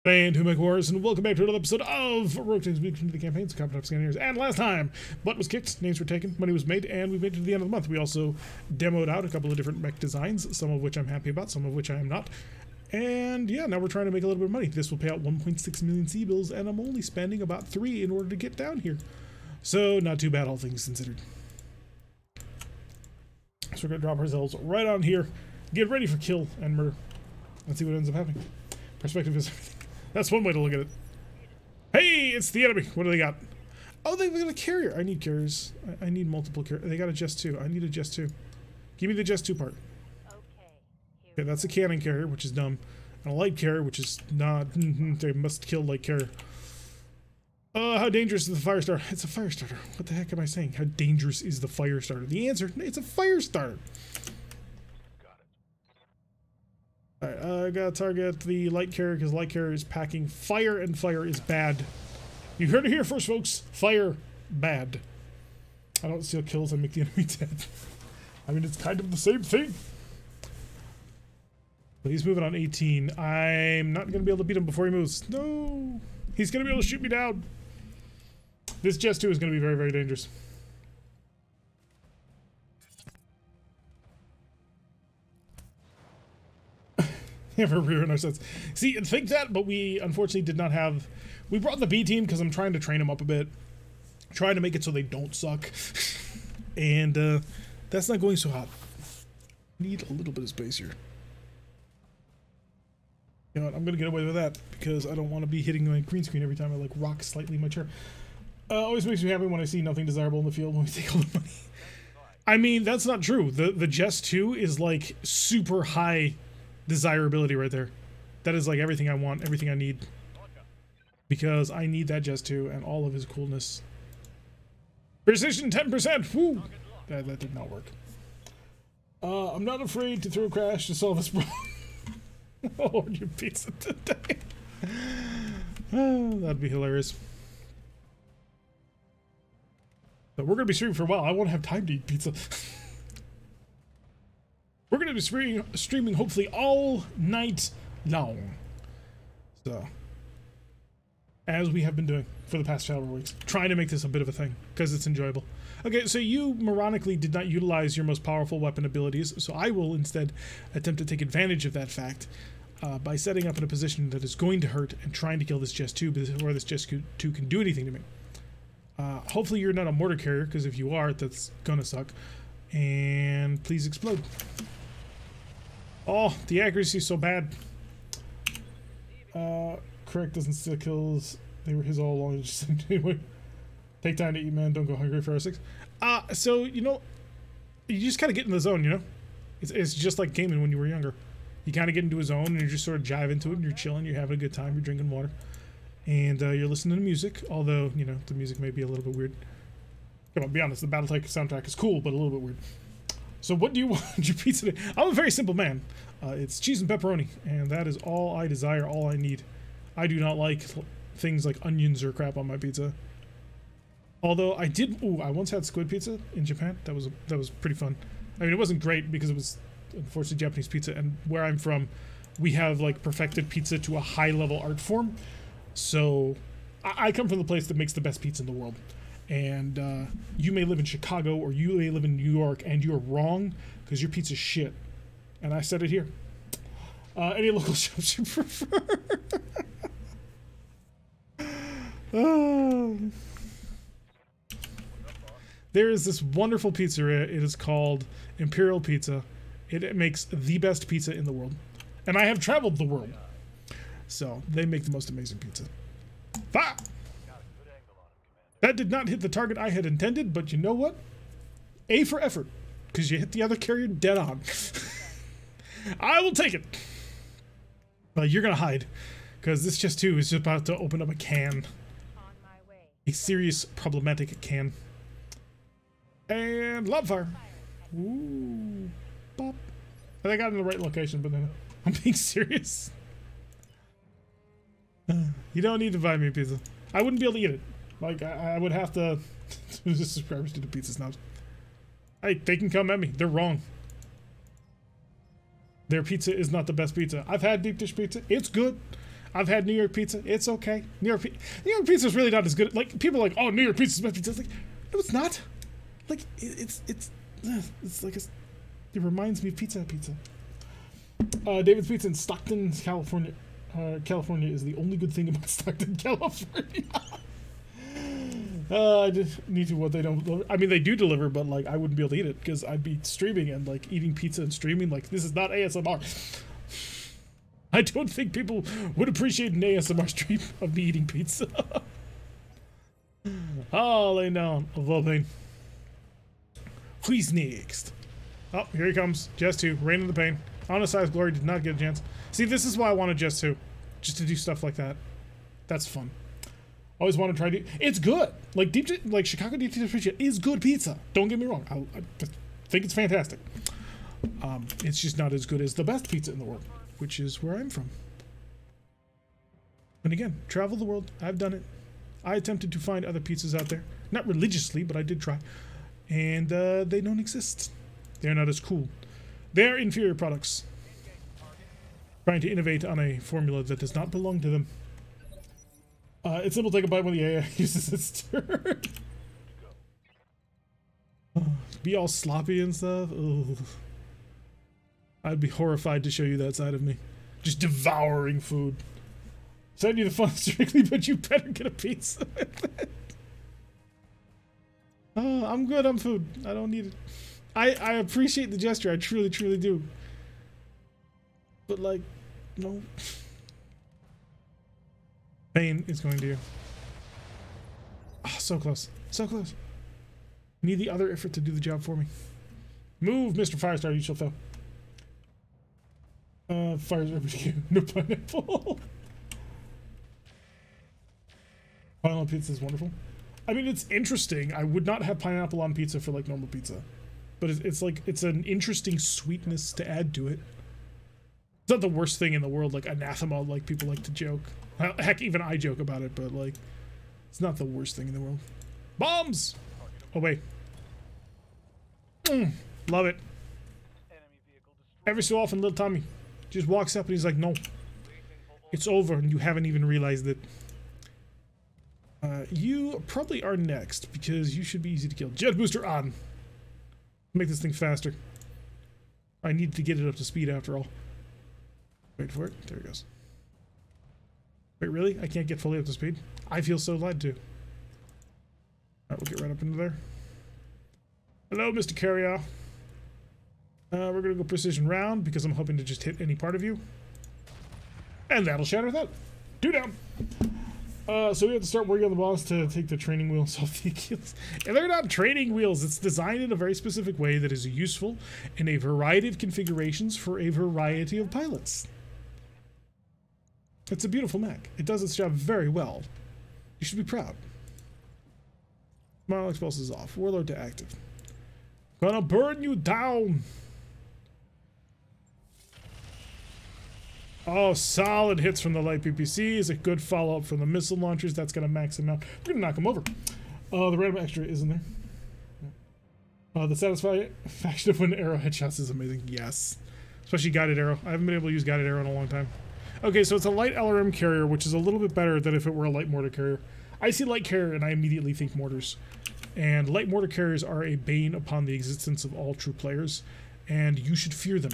And who make wars, and welcome back to another episode of RogueTech's Week into the campaigns, Coppertop, Cannoneers. And last time, butt was kicked, names were taken, money was made, and we made it to the end of the month. We also demoed out a couple of different mech designs, some of which I'm happy about, some of which I am not. And yeah, now we're trying to make a little bit of money. This will pay out 1.6 million C-bills, and I'm only spending about 3 in order to get down here. So not too bad, all things considered. So we're going to drop ourselves right on here, get ready for kill and murder, and see what ends up happening. Perspective is everything. That's one way to look at it. Hey, it's the enemy. What do they got? Oh, they've got a carrier. I need carriers. I need multiple carriers. They got a Just 2. I need a Just 2. Give me the Just 2 part. Okay, that's a cannon carrier, which is dumb. And a light carrier, which is not. They must kill light carrier. How dangerous is the fire starter? It's a fire starter. What the heck am I saying? How dangerous is the fire starter? The answer, it's a fire starter. Alright, I gotta target the light carrier because light carrier is packing fire, and fire is bad. You heard it here first, folks. Fire, bad. I don't steal kills, I make the enemy dead. I mean, it's kind of the same thing. But he's moving on 18. I'm not gonna be able to beat him before he moves. No! He's gonna be able to shoot me down. This Just 2 is gonna be very, very dangerous. Never rear in our sets. See, think that, but we unfortunately did not have. We brought the B team because I'm trying to train them up a bit, trying to make it so they don't suck, and that's not going so hot. Need a little bit of space here. You know what? I'm gonna get away with that because I don't want to be hitting my green screen every time I like rock slightly my chair. Always makes me happy when I see nothing desirable in the field when we take all the money. I mean, that's not true. The Just 2 is like super high desirability right there. That is like everything I want, everything I need, because I need that Just 2 and all of his coolness. Precision 10%. Woo! That did not work. I'm not afraid to throw a crash to solve this problem. Oh, your pizza today. Oh, that'd be hilarious. But we're gonna be streaming for a while. I won't have time to eat pizza. We're going to be streaming hopefully all night long. So, as we have been doing for the past several weeks, trying to make this a bit of a thing because it's enjoyable. Okay, so you moronically did not utilize your most powerful weapon abilities, so I will instead attempt to take advantage of that fact by setting up in a position that is going to hurt and trying to kill this Just 2 before this Just 2 can do anything to me. Hopefully you're not a mortar carrier, because if you are, that's gonna suck. And please explode. Oh, the accuracy is so bad. Correct doesn't steal kills. They were his all along. Just anyway. Take time to eat, man. Don't go hungry for R6. So, you know, you just kind of get in the zone, you know? It's just like gaming when you were younger. You kind of get into a zone and you just sort of jive into it and you're chilling, you're having a good time, you're drinking water. And you're listening to music, although, you know, the music may be a little bit weird. Come on, be honest, the BattleTech soundtrack is cool, but a little bit weird. So what do you want your pizza today? I'm a very simple man. It's cheese and pepperoni, and that is all I desire, all I need. I do not like things like onions or crap on my pizza. Although I did, I once had squid pizza in Japan. That was pretty fun. I mean, it wasn't great because it was unfortunately Japanese pizza, and where I'm from, we have like perfected pizza to a high level art form. So I come from the place that makes the best pizza in the world. And you may live in Chicago or you may live in New York, and you're wrong because your pizza's shit. And I said it here. Any local shops you prefer? There is this wonderful pizzeria. It is called Imperial Pizza. It makes the best pizza in the world. And I have traveled the world. So they make the most amazing pizza. Ah! That did not hit the target I had intended, but you know what? A for effort, because you hit the other carrier dead on. I will take it. But you're going to hide, because this Just 2 is just about to open up a can. A serious, problematic can. And lob fire. Ooh. Bop. I think I got in the right location, but then I'm being serious. You don't need to buy me pizza. I wouldn't be able to eat it. Like, I would have to subscribers to the pizza snobs. Hey, they can come at me. They're wrong. Their pizza is not the best pizza. I've had deep dish pizza. It's good. I've had New York pizza. It's okay. New York pizza is really not as good. Like, people are like, oh, New York pizza is best pizza. It's like, no, it's not. Like, it's like it reminds me of pizza. David's Pizza in Stockton, California. California is the only good thing about Stockton, California. I just need to what they don't deliver. I mean, they do deliver, but like I wouldn't be able to eat it because I'd be streaming and like eating pizza and streaming. Like, this is not ASMR. I don't think people would appreciate an ASMR stream of me eating pizza. Oh, lay down. Lovely. Who's next? Oh, here he comes. Jess 2. Reign of the Pain. Honest Glory did not get a chance. See, this is why I wanted Jess 2. Just to do stuff like that. That's fun. Always want to try to... It's good. Like, Chicago Deep Dish Pizza is good pizza. Don't get me wrong. I think it's fantastic. It's just not as good as the best pizza in the world, which is where I'm from. And again, travel the world. I've done it. I attempted to find other pizzas out there. Not religiously, but I did try. And they don't exist. They're not as cool. They're inferior products. Trying to innovate on a formula that does not belong to them. It's simple, take a bite when the AI uses its turn. Be all sloppy and stuff. Ugh. I'd be horrified to show you that side of me. Just devouring food. Send you the fun strictly, but you better get a pizza. I'm good on food. I don't need it. I appreciate the gesture. I truly, truly do. But like, no. Pain is going to you. Oh, so close. So close. Need the other effort to do the job for me. Move, Mr. Firestar, you shall fail. Fire's barbecue. No pineapple. Pineapple pizza is wonderful. I mean, it's interesting. I would not have pineapple on pizza for like normal pizza. But it's like, it's an interesting sweetness to add to it. It's not the worst thing in the world, like anathema, like people like to joke. Heck, even I joke about it, but like, it's not the worst thing in the world. Bombs! Oh, wait. Love it. Every so often, little Tommy just walks up and he's like, no. It's over and you haven't even realized it. You probably are next because you should be easy to kill. Jet booster on. Make this thing faster. I need to get it up to speed after all. Wait for it. There it goes. Wait, really? I can't get fully up to speed? I feel so lied to. Alright, we'll get right up into there. Hello, Mr. Carrier. We're gonna go precision round because I'm hoping to just hit any part of you. And that'll shatter that. 2 down. So we have to start working on the boss to take the training wheels off the Achilles. And they're not training wheels. It's designed in a very specific way that is useful in a variety of configurations for a variety of pilots. It's a beautiful mech. It does its job very well. You should be proud. Smile Expulse is off. Warlord to active. Gonna burn you down. Oh, solid hits from the light PPCs. A good follow-up from the missile launchers. That's gonna max him out. We're gonna knock him over. The random extra is in there. The satisfaction of when arrow headshots is amazing. Yes. Especially guided arrow. I haven't been able to use guided arrow in a long time. Okay, so it's a light LRM carrier, which is a little bit better than if it were a light mortar carrier. I see light carrier and I immediately think mortars. And light mortar carriers are a bane upon the existence of all true players. And you should fear them.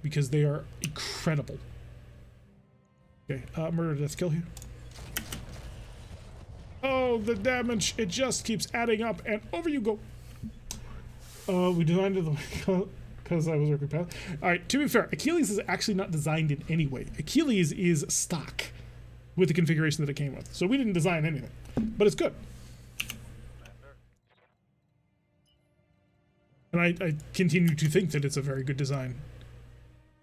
Because they are incredible. Okay, murder, death, kill here. Oh, the damage. It just keeps adding up and over you go. We designed it because I was working past. Alright, to be fair, Achilles is actually not designed in any way. Achilles is stock with the configuration that it came with. So we didn't design anything. But it's good. And I continue to think that it's a very good design.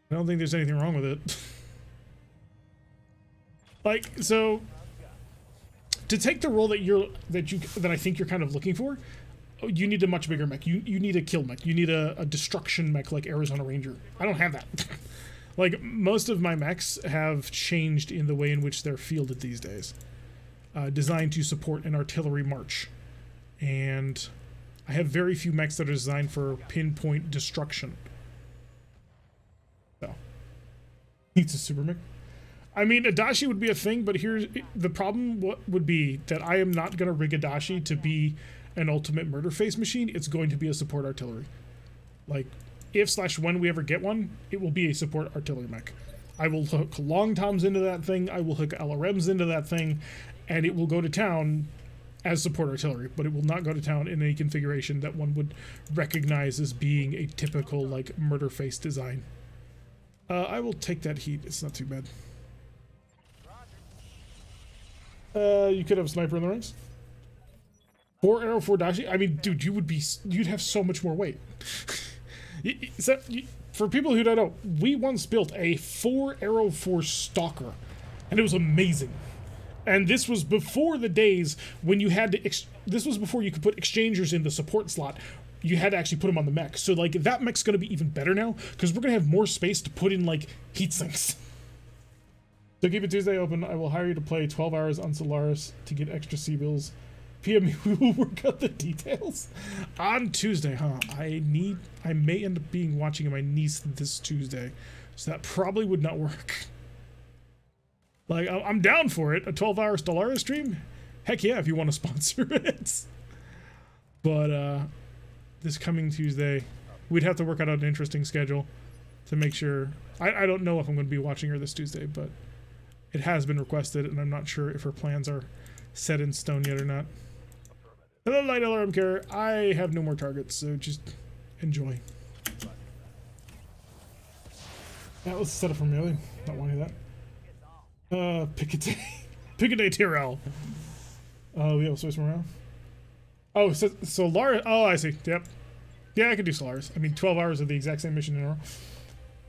I don't think there's anything wrong with it. Like, so to take the role that I think you're kind of looking for, you need a much bigger mech. You need a kill mech. You need a destruction mech like Arizona Ranger. I don't have that. Like, most of my mechs have changed in the way in which they're fielded these days. Designed to support an artillery march. And I have very few mechs that are designed for pinpoint destruction. So, it's a super mech. I mean, Adachi would be a thing, but here's the problem. What would be that I am not going to rig Adachi to be an ultimate murder face machine. It's going to be a support artillery. Like, if/when we ever get one, it will be a support artillery mech. I will hook long toms into that thing. I will hook LRMs into that thing, and it will go to town as support artillery, but it will not go to town in a configuration that one would recognize as being a typical, like, murder face design. I will take that heat. It's not too bad. You could have a sniper in the ranks. 4 arrow 4 dashi. I mean, dude, you'd have so much more weight. For people who don't know, we once built a 4 arrow 4 stalker, and it was amazing. And this was before the days when you had to. This was before you could put exchangers in the support slot. You had to actually put them on the mech. So like that mech's gonna be even better now because we're gonna have more space to put in like heat sinks. So keep it Tuesday open. I will hire you to play 12 hours on Solaris to get extra C-bills. PM me, we will work out the details. On Tuesday, huh? I may end up watching my niece this Tuesday. So that probably would not work. Like, I'm down for it. A 12-hour Solaris stream? Heck yeah, if you want to sponsor it. But, this coming Tuesday, we'd have to work out an interesting schedule to make sure. I don't know if I'm going to be watching her this Tuesday, but it has been requested, and I'm not sure if her plans are set in stone yet or not. Hello, Light Alarm Carrier. I have no more targets, so just enjoy. That was set up for melee. Not wanting that. Picaday Tyrell. We have Swiss morale. Oh, so Solaris. Oh, I see. Yep. Yeah, I could do Solaris. I mean, 12 hours of the exact same mission in a row.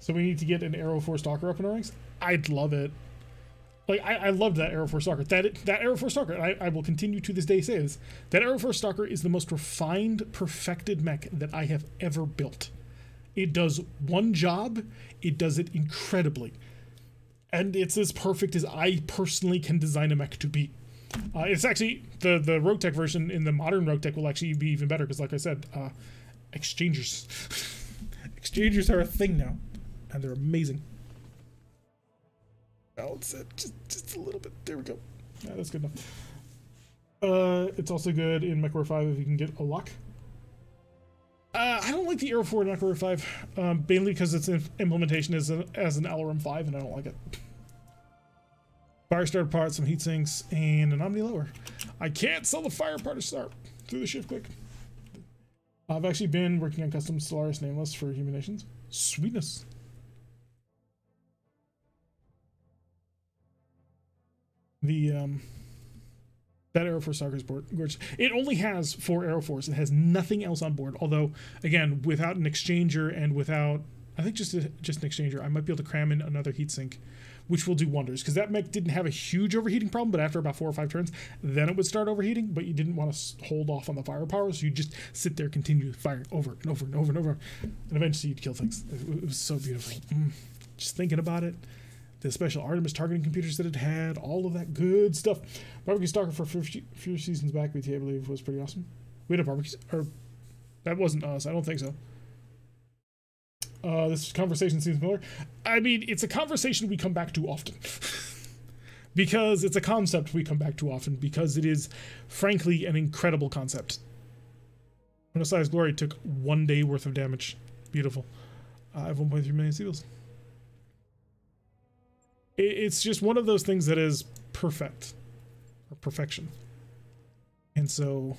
So we need to get an Arrow 4 Stalker up in our ranks. I'd love it. Like, I loved that Arrow 4 Stalker. That Arrow 4 Stalker, I will continue to this day say this. That Arrow 4 Stalker is the most refined, perfected mech that I have ever built. It does one job. It does it incredibly. And it's as perfect as I personally can design a mech to be. It's actually, the RogueTech version in the modern RogueTech will actually be even better because, like I said, exchangers. Exchangers are a thing now. And they're amazing. Balance it just a little bit. There we go. Yeah, that's good enough. It's also good in MechWarrior 5 if you can get a lock. I don't like the Arrow 4 in MechWarrior 5, mainly because its implementation is as an LRM 5, and I don't like it. Fire starter parts, some heat sinks, and an Omni lower. I can't sell the fire part to start through the shift quick. I've actually been working on custom Solaris nameless for Human Nations. Sweetness. That Arrow 4 Stalker's board, gorgeous. It only has 4 Arrow 4s. It has nothing else on board. Although, again, without an exchanger and without, I think just an exchanger, I might be able to cram in another heatsink, which will do wonders. Because that mech didn't have a huge overheating problem, but after about 4 or 5 turns, then it would start overheating. But you didn't want to hold off on the firepower, so you just sit there, continue firing over and over and over and over, and eventually you'd kill things. It was so beautiful. Just thinking about it. The special Artemis targeting computers that it had, all of that good stuff. Barbecue Stalker for a few seasons back, BT, I believe, was pretty awesome. We had a barbecue, or that wasn't us, I don't think so. This conversation seems familiar. I mean, it's a conversation we come back to often. Because it's a concept we come back to often, because it is, frankly, an incredible concept. Osiris Glory took 1 day worth of damage. Beautiful. I have 1.3 million seals. It's just one of those things that is perfect, or perfection, and so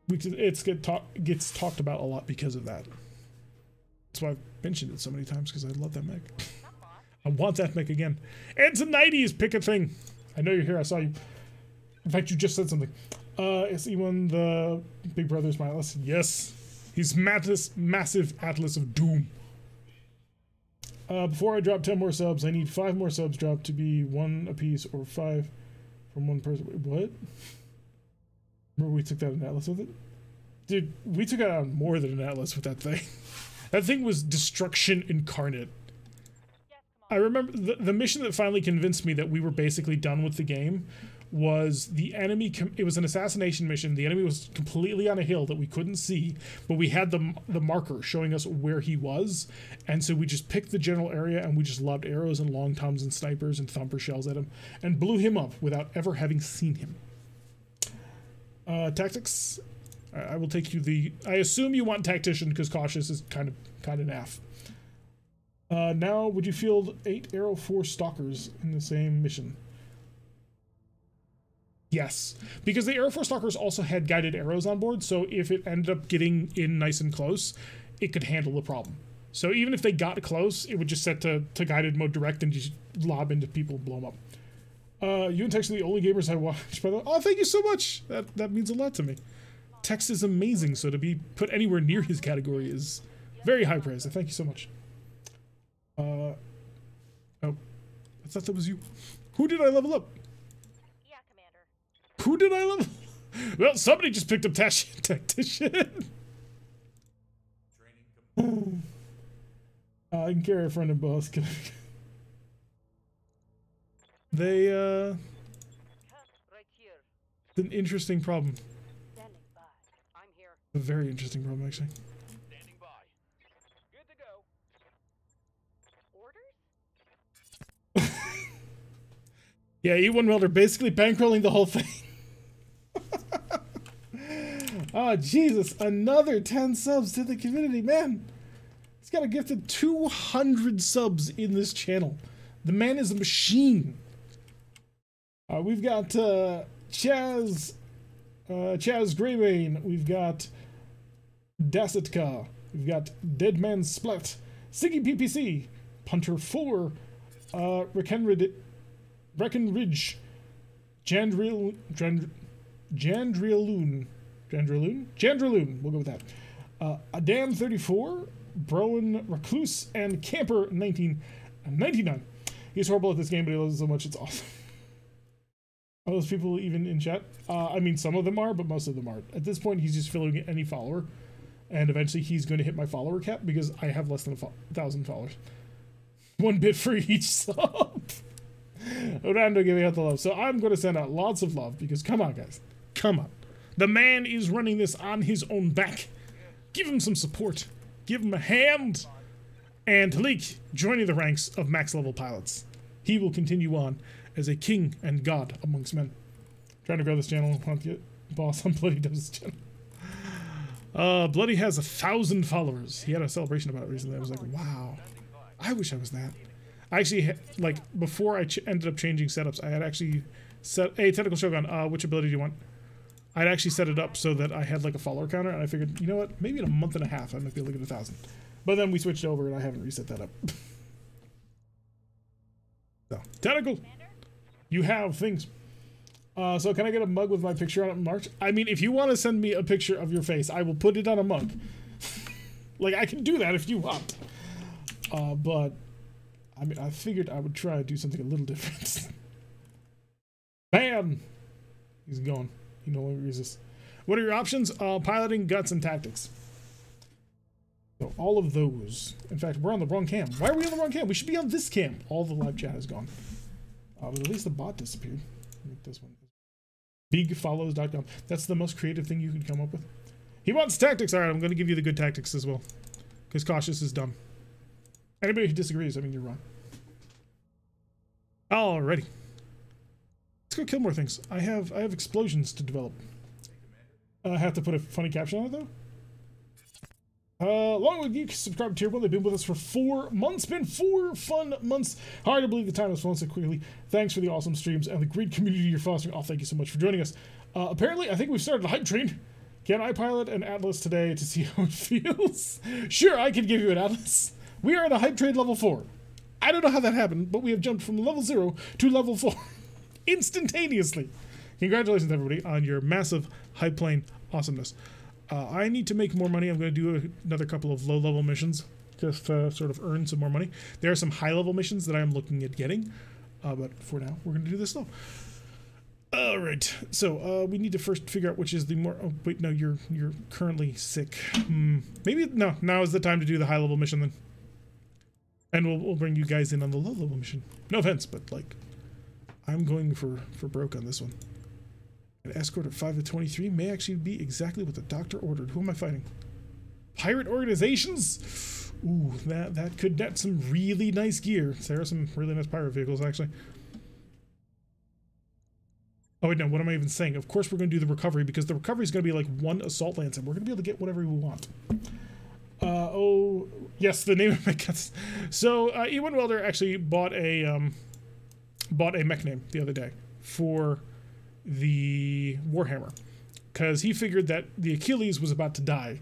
it gets talked about a lot because of that. That's why I've mentioned it so many times, because I love that mech. I want that mech again. And tonighties, pick a thing. I know you're here. I saw you. In fact, you just said something. Is Ewan the Big Brother's my Atlas? Yes, he's massive Atlas of Doom. Before I drop 10 more subs, I need 5 more subs dropped to be 1 apiece or 5 from one person. Wait, what? Remember we took that an Atlas with it? Dude, we took out more than an Atlas with that thing. That thing was destruction incarnate. I remember the mission that finally convinced me that we were basically done with the game was the enemy. It was an assassination mission. The enemy was completely on a hill that we couldn't see, but we had the marker showing us where he was, and so we just picked the general area and we just lobbed arrows and long toms and snipers and thumper shells at him and blew him up without ever having seen him. Tactics. I will take you I assume you want tactician because cautious is kind of naff. Now, would you field 8 Arrow 4 stalkers in the same mission? Yes, because the Arrow 4 stalkers also had guided arrows on board, so if it ended up getting in nice and close, it could handle the problem. So even if they got close, it would just set to guided mode direct and just lob into people and blow them up. You and Tex are the only gamers I watch, by the way. Oh, thank you so much. That means a lot to me. Tex is amazing, so to be put anywhere near his category is very high praise. Thank you so much. Oh, I thought that was you. Who did I level up? Yeah, Commander. Who did I level? Well, somebody just picked up tactician. I can carry a friend and boss. They Right here. It's an interesting problem. Standing by. I'm here. A very interesting problem, actually. Standing by. Good to go. Orders? Yeah, E1 Welder basically bankrolling the whole thing. Oh, Jesus. Another 10 subs to the community. Man, he's got a gifted 200 subs in this channel. The man is a machine. We've got Chaz Greybane. We've got Dacitka. We've got Deadman Splat. Siggy PPC. Punter 4. Breckenridge. Jandriloon. We'll go with that. Adam 34. Browan Recluse. And Camper 1999. He's horrible at this game, but he loves it so much. It's awesome. Are those people even in chat? I mean, some of them are, but most of them aren't. At this point, he's just filling any follower. And eventually, he's going to hit my follower cap because I have less than 1,000 followers. 1 bit for each sub. Orlando giving out the love. So I'm going to send out lots of love because, come on, guys. Come on. The man is running this on his own back. Give him some support. Give him a hand. And Talik joining the ranks of max level pilots. He will continue on as a king and god amongst men. Trying to grow this channel. Boss on Bloody does this channel. Bloody has 1,000 followers. He had a celebration about it recently. I was like, wow. I wish I was that. I actually, like, before I ended up changing setups, I had actually set, hey, Tentacle Shogun, which ability do you want? I'd actually set it up so that I had, like, a follower counter, and I figured, you know what, maybe in a month and a half I might be able to get 1,000. But then we switched over, and I haven't reset that up. So, Tentacle, you have things. So can I get a mug with my picture on it in March? I mean, if you want to send me a picture of your face, I will put it on a mug. Like, I can do that if you want. But, I mean, I figured I would try to do something a little different. Bam! He's gone. He no longer exists. What are your options? Piloting, guts, and tactics. So, all of those. In fact, we're on the wrong cam. Why are we on the wrong cam? We should be on this cam. All the live chat is gone. But at least the bot disappeared. Make this one. Bigfollows.com. That's the most creative thing you could come up with. He wants tactics. All right, I'm going to give you the good tactics as well. Because cautious is dumb. Anybody who disagrees, I mean, you're wrong. Alrighty. Let's go kill more things. I have explosions to develop. I have to put a funny caption on it, though. Long with you, subscribe to Tier 1. They've been with us for 4 months. Been 4 fun months. Hard to believe the time has flown so quickly. Thanks for the awesome streams and the great community you're fostering. Oh, thank you so much for joining us. Apparently, I think we've started a hype train. Can I pilot an Atlas today to see how it feels? Sure, I can give you an Atlas. We are at a hype train level 4. I don't know how that happened, but we have jumped from level 0 to level 4 instantaneously. Congratulations, everybody, on your massive hype plane awesomeness. I need to make more money. I'm going to do another couple of low-level missions just to sort of earn some more money. There are some high-level missions that I am looking at getting, but for now, we're going to do this slow. All right, so we need to first figure out which is the more. Oh wait, no, you're currently sick. Maybe no. Now is the time to do the high-level mission then, and we'll bring you guys in on the low-level mission. No offense, but like, I'm going for broke on this one. An escort of 5 to 23 may actually be exactly what the doctor ordered. Who am I fighting? Pirate organizations? Ooh, that could net some really nice gear. There are some really nice pirate vehicles, actually. Oh, wait, no, what am I even saying? Of course we're going to do the recovery, because the recovery is going to be like 1 assault lance, and we're going to be able to get whatever we want. Oh, yes, the name of my guts. So, Ewan Welder actually bought a mech name the other day for the Warhammer, because he figured that the Achilles was about to die,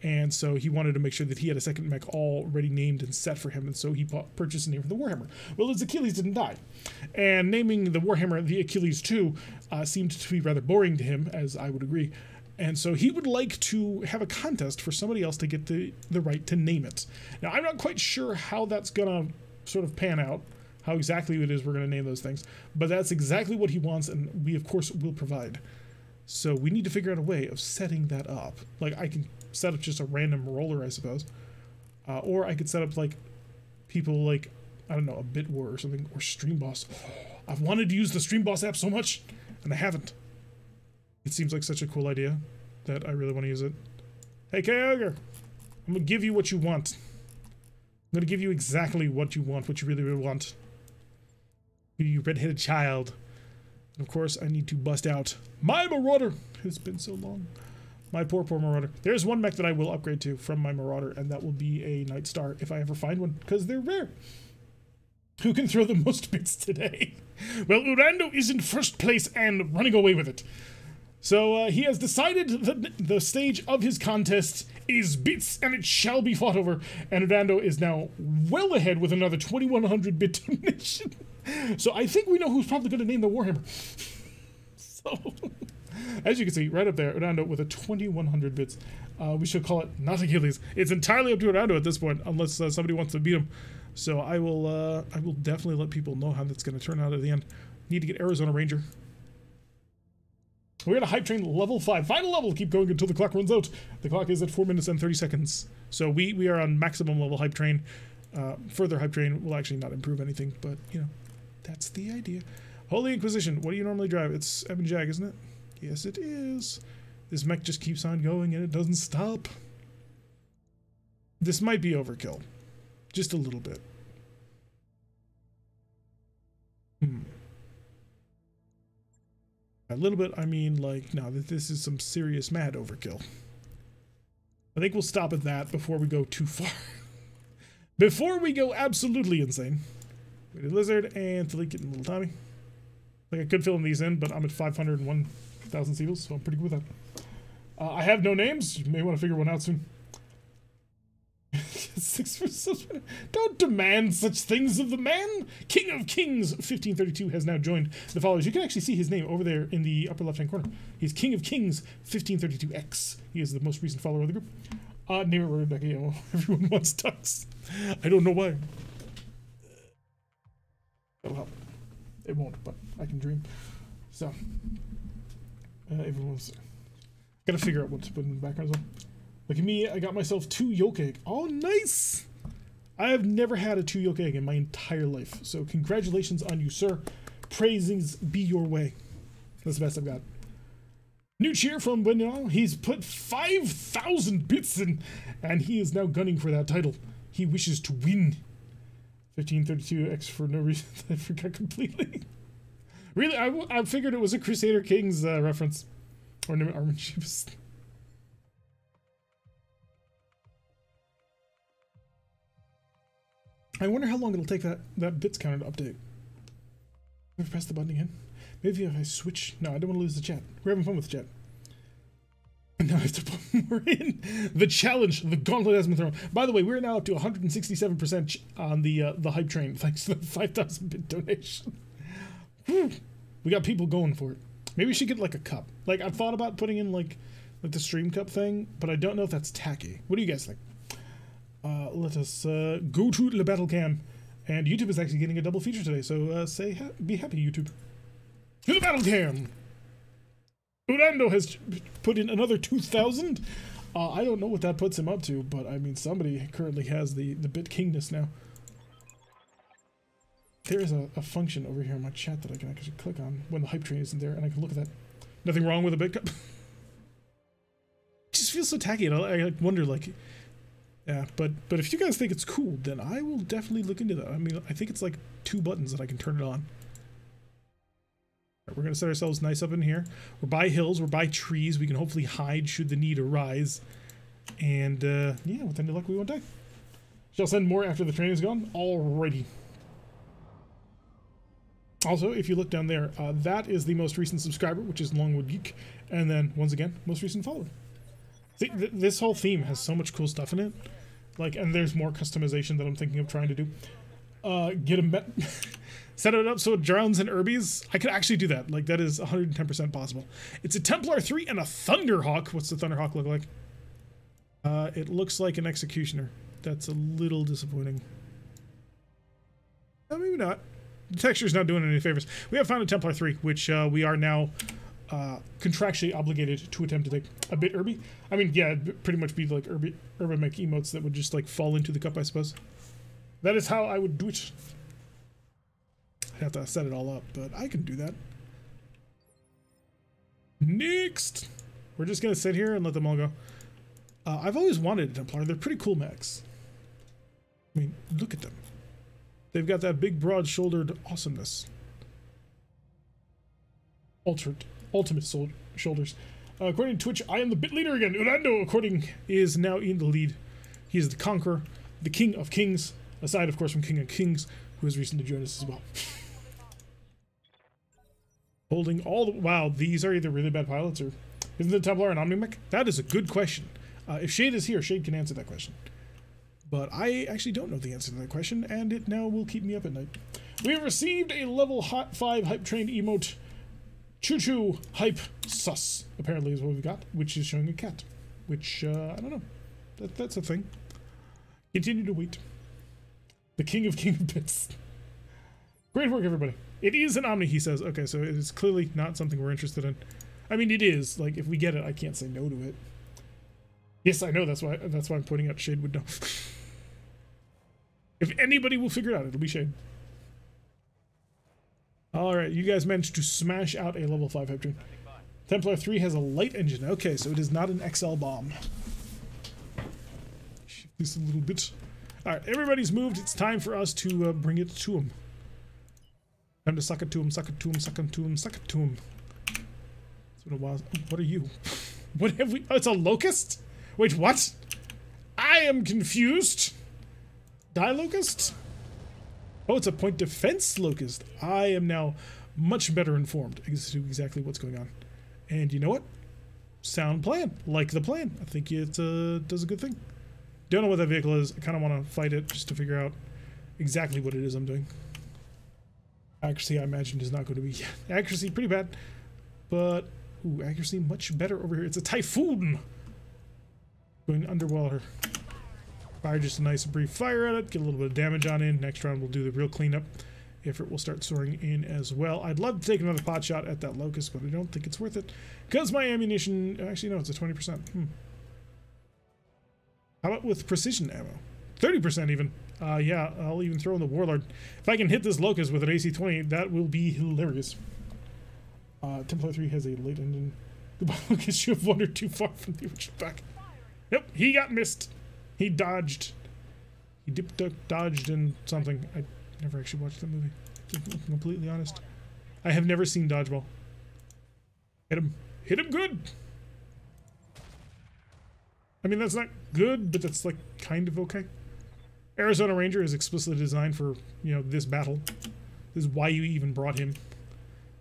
and so he wanted to make sure that he had a second mech already named and set for him, and so he purchased a name for the Warhammer. Well, his Achilles didn't die, and naming the Warhammer the Achilles 2 seemed to be rather boring to him, as I would agree, and so he would like to have a contest for somebody else to get the right to name it. Now, I'm not quite sure how that's gonna sort of pan out, how exactly it is we're going to name those things, but that's exactly what he wants, and we of course will provide. So we need to figure out a way of setting that up. Like, I can set up just a random roller, I suppose, or I could set up like people like, I don't know, a Bit War or something, or Stream Boss. Oh, I've wanted to use the Stream Boss app so much, and I haven't. It seems like such a cool idea that I really want to use it. Hey, Kyogre, I'm gonna give you what you want. I'm gonna give you exactly what you want, what you really, really want. You red-headed child. And of course, I need to bust out my Marauder. It's been so long. My poor, poor Marauder. There's one mech that I will upgrade to from my Marauder, and that will be a Night Star if I ever find one, because they're rare. Who can throw the most bits today? Well, Urando is in first place and running away with it. So he has decided that the stage of his contest is bits, and it shall be fought over. And Urando is now well ahead with another 2100 bit donation. So I think we know who's probably going to name the Warhammer. So, as you can see, right up there, Urando with a 2100 bits. We should call it not Achilles. It's entirely up to Urando at this point, unless somebody wants to beat him. So I will definitely let people know how that's going to turn out at the end. Need to get Arizona Ranger. We're at a hype train level 5. Final level. Keep going until the clock runs out. The clock is at 4 minutes and 30 seconds. So we are on maximum level hype train. Further hype train will actually not improve anything, but, you know, that's the idea. Holy Inquisition. What do you normally drive? It's Ebon Jag, isn't it? Yes, it is. This mech just keeps on going and it doesn't stop. This might be overkill. Just a little bit. A little bit, I mean, like, no, this is some serious mad overkill. I think we'll stop at that before we go too far. Before we go absolutely insane. Weighted Lizard and Talik getting Little Tommy. Like, I could fill these in, but I'm at 501,000 seals, so I'm pretty good with that. I have no names. You may want to figure one out soon. 6 for 7. Don't demand such things of the man. King of Kings 1532 has now joined the followers. You can actually see his name over there in the upper left hand corner. He's King of Kings 1532X. He is the most recent follower of the group. Name it Rebecca. You know, everyone wants ducks. I don't know why. That'll help. It won't, but I can dream. So everyone's gotta figure out what to put in the background as well. Look at me, I got myself 2 yolk egg. Oh, nice! I have never had a 2 yolk egg in my entire life. So congratulations on you, sir. Praisings be your way. That's the best I've got. New cheer from Benoit. He's put 5,000 bits in, and he is now gunning for that title. He wishes to win. 1532X for no reason. I forgot completely. Really, I figured it was a Crusader Kings reference. Or no, Armin Sheeps. I wonder how long it'll take that bits counter to update. Ever press the button again? Maybe if I switch... No, I don't want to lose the chat. We're having fun with the chat. And now I have to put more in. The challenge. The gauntlet has been thrown. By the way, we're now up to 167% on the hype train, thanks to the 5,000 bit donation. Whew. We got people going for it. Maybe we should get like a cup. Like, I've thought about putting in like the stream cup thing, but I don't know if that's tacky. What do you guys think? Let us go to the battle cam. And YouTube is actually getting a double feature today, so be happy, YouTube. To the battle cam! Urando has put in another 2,000. I don't know what that puts him up to, but I mean, somebody currently has the bit kingness now. There is a function over here in my chat that I can actually click on when the hype train isn't there, and I can look at that. Nothing wrong with a big cup. It just feels so tacky, and I like, wonder, like, yeah, but if you guys think it's cool, then I will definitely look into that. I mean, I think it's like 2 buttons that I can turn it on. Right, we're gonna set ourselves nice up in here. We're by hills, we're by trees. We can hopefully hide should the need arise. And yeah, with any luck, we won't die. Shall send more after the train is gone. Alrighty. Also, if you look down there, that is the most recent subscriber, which is Longwood Geek, and then once again, most recent follower. See, this whole theme has so much cool stuff in it. Like, and there's more customization that I'm thinking of trying to do. Get a set it up so it drowns in Herbies. I could actually do that. Like, that is 110% possible. It's a Templar 3 and a Thunderhawk. What's the Thunderhawk look like? It looks like an Executioner. That's a little disappointing. Maybe not. The texture's not doing any favors. We have found a Templar 3, which we are now contractually obligated to attempt to take a bit Herby. I mean, yeah, it'd pretty much be like Urban Mech emotes that would just like fall into the cup, I suppose. That is how I would do it. I'd have to set it all up, but I can do that. Next! We're just gonna sit here and let them all go. I've always wanted a Templar. They're pretty cool mechs. I mean, look at them. They've got that big, broad-shouldered awesomeness. Ultimate shoulders. According to Twitch, I am the bit leader again. Urando, according, is now in the lead. He is the conqueror, the king of kings, aside, of course, from King of Kings, who has recently joined us as well. Holding all the... Wow, these are either really bad pilots or... Isn't the Templar an Omni-Mech? That is a good question. If Shade is here, Shade can answer that question. But I actually don't know the answer to that question, and it now will keep me up at night. We have received a level 5 hype train emote. Choo-choo hype sus, apparently is what we got, which is showing a cat. Which, I don't know. That's a thing. Continue to wait. The king of king bits. Great work, everybody. It is an Omni, he says. Okay, so it is clearly not something we're interested in. I mean, it is. Like, if we get it, I can't say no to it. Yes, I know. That's why I'm pointing out. Shade would know. If anybody will figure it out, it'll be Shade. All right, you guys managed to smash out a level 5 hype train. Templar 3 has a light engine. Okay, so it is not an XL bomb. Shift this a little bit. All right, everybody's moved. It's time for us to bring it to him. Time to suck it to him, suck it to him, suck it to him, suck it to him. It's been a while. What are you? What have we? Oh, it's a locust? Wait, what? I am confused. Die locust? Oh, it's a point defense locust. I am now much better informed as to exactly what's going on. And you know what? Sound plan. Like the plan. I think it does a good thing. Don't know what that vehicle is. I kind of want to fight it just to figure out exactly what it is I'm doing. Accuracy, I imagine, is not going to be... Accuracy, pretty bad. But, ooh, accuracy much better over here. It's a Typhoon! Going underwater. Fire just a nice brief fire at it. Get a little bit of damage on in. Next round we'll do the real cleanup. If it will start soaring in as well. I'd love to take another pot shot at that locust, but I don't think it's worth it. Because my ammunition... Actually, no, it's a 20%. How about with precision ammo? 30% even. Yeah, I'll even throw in the Warlord. If I can hit this locust with an AC-20, that will be hilarious. Templar 3 has a late engine. The locust should have wandered too far from the original back. Yep, he got missed. He dodged. He dipped, ducked, dodged, and something. I never actually watched that movie. To be completely honest. I have never seen Dodgeball. Hit him. Hit him good! I mean, that's not good, but that's, like, kind of okay. Arizona Ranger is explicitly designed for, you know, this battle. This is why you even brought him.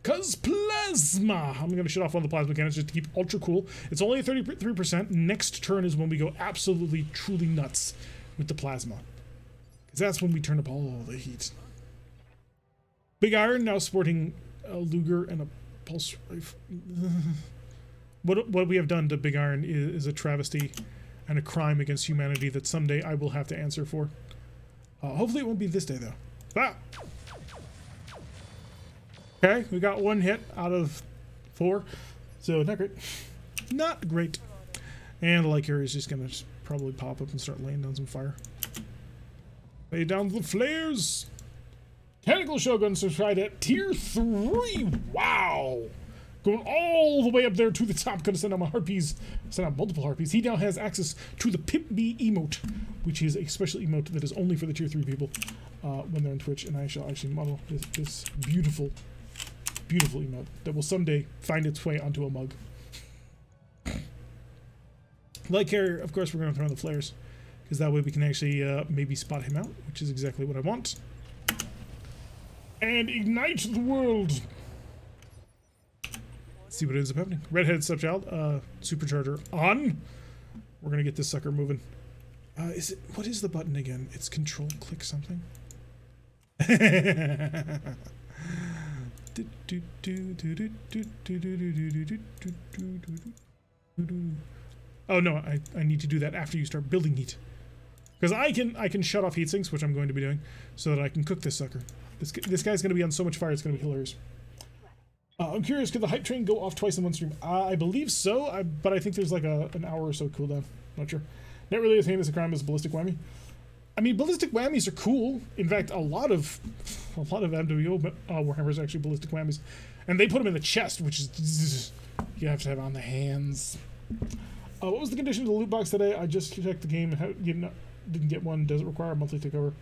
'Cause plasma! I'm gonna shut off one of the plasma cannons just to keep ultra cool. It's only a 33%. Next turn is when we go absolutely, truly nuts with the plasma. Because that's when we turn up all the heat. Big Iron now sporting a Luger and a pulse rifle. What we have done to Big Iron is a travesty and a crime against humanity that someday I will have to answer for. Hopefully it won't be this day, though. Ah! Okay, we got one hit out of 4, so not great. Not great. And the light carrier is just gonna probably pop up and start laying down some fire. Lay down the flares! Tentacle Shogun subscribed at tier 3. Wow. Going all the way up there to the top. Gonna send out my harpies. Send out multiple harpies. He now has access to the Pimp B emote, which is a special emote that is only for the tier 3 people when they're on Twitch. And I shall actually model this beautiful, beautiful emote that will someday find its way onto a mug. Light carrier, of course, we're going to throw in the flares, because that way we can actually maybe spot him out, which is exactly what I want. And ignite the world. Let's see what ends up happening. Redheaded stepchild, supercharger on. We're going to get this sucker moving. What is the button again? It's control click something. Oh no, I need to do that after you start building heat. Because I can shut off heat sinks, which I'm going to be doing, so that I can cook this sucker. This guy's going to be on so much fire, it's going to be hilarious. I'm curious, could the hype train go off twice in one stream? I believe so, but I think there's like an hour or so cooldown. Not sure. Not really as heinous a crime as ballistic whammy. I mean, ballistic whammies are cool. In fact, a lot of MWO Warhammers are actually ballistic whammies, and they put them in the chest, which is you have to have on the hands. What was the condition of the loot box today? I just checked the game and didn't get one. Does it require a monthly takeover?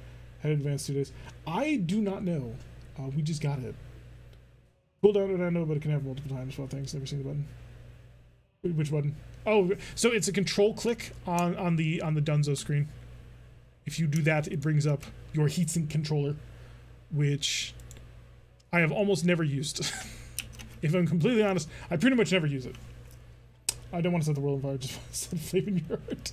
Had advanced 2 days. I do not know. We just got it. Cooldown, and I know, but it can have multiple times. Well, thanks. Never seen the button. Which button? Oh, so it's a control click on the Dunzo screen. If you do that, it brings up your heatsink controller, which I have almost never used. If I'm completely honest, I pretty much never use it. I don't want to set the world on fire, just want to set a flame in your heart.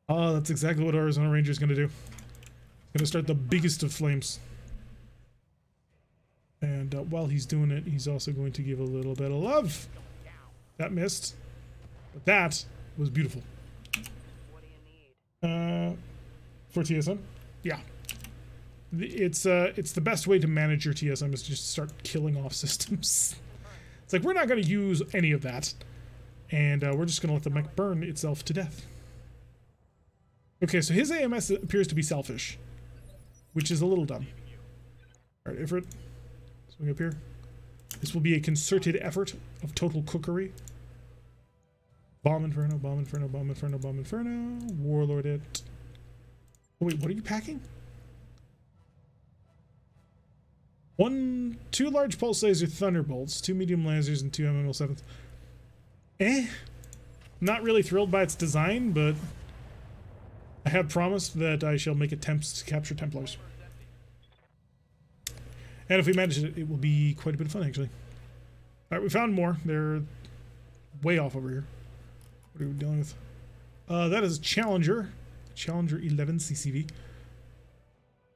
Oh, that's exactly what Arizona Ranger is going to do. Going to start the biggest of flames. And while he's doing it, he's also going to give a little bit of love. That missed. But that was beautiful. What do you need? For TSM? Yeah. It's the best way to manage your TSM is just start killing off systems. It's like, we're not going to use any of that. And we're just going to let the mech burn itself to death. Okay, so his AMS appears to be selfish, which is a little dumb. Alright, Ifrit. Swing up here. This will be a concerted effort of total cookery. Bomb Inferno, Bomb Inferno, Bomb Inferno, Bomb Inferno. Warlord it. Oh wait, what are you packing? 2 large pulse laser thunderbolts, 2 medium lasers, and 2 MML7s. Not really thrilled by its design, but I have promised that I shall make attempts to capture Templars. And if we manage it, it will be quite a bit of fun, actually. Alright, we found more. They're way off over here. What are we dealing with? That is Challenger 11 CCV.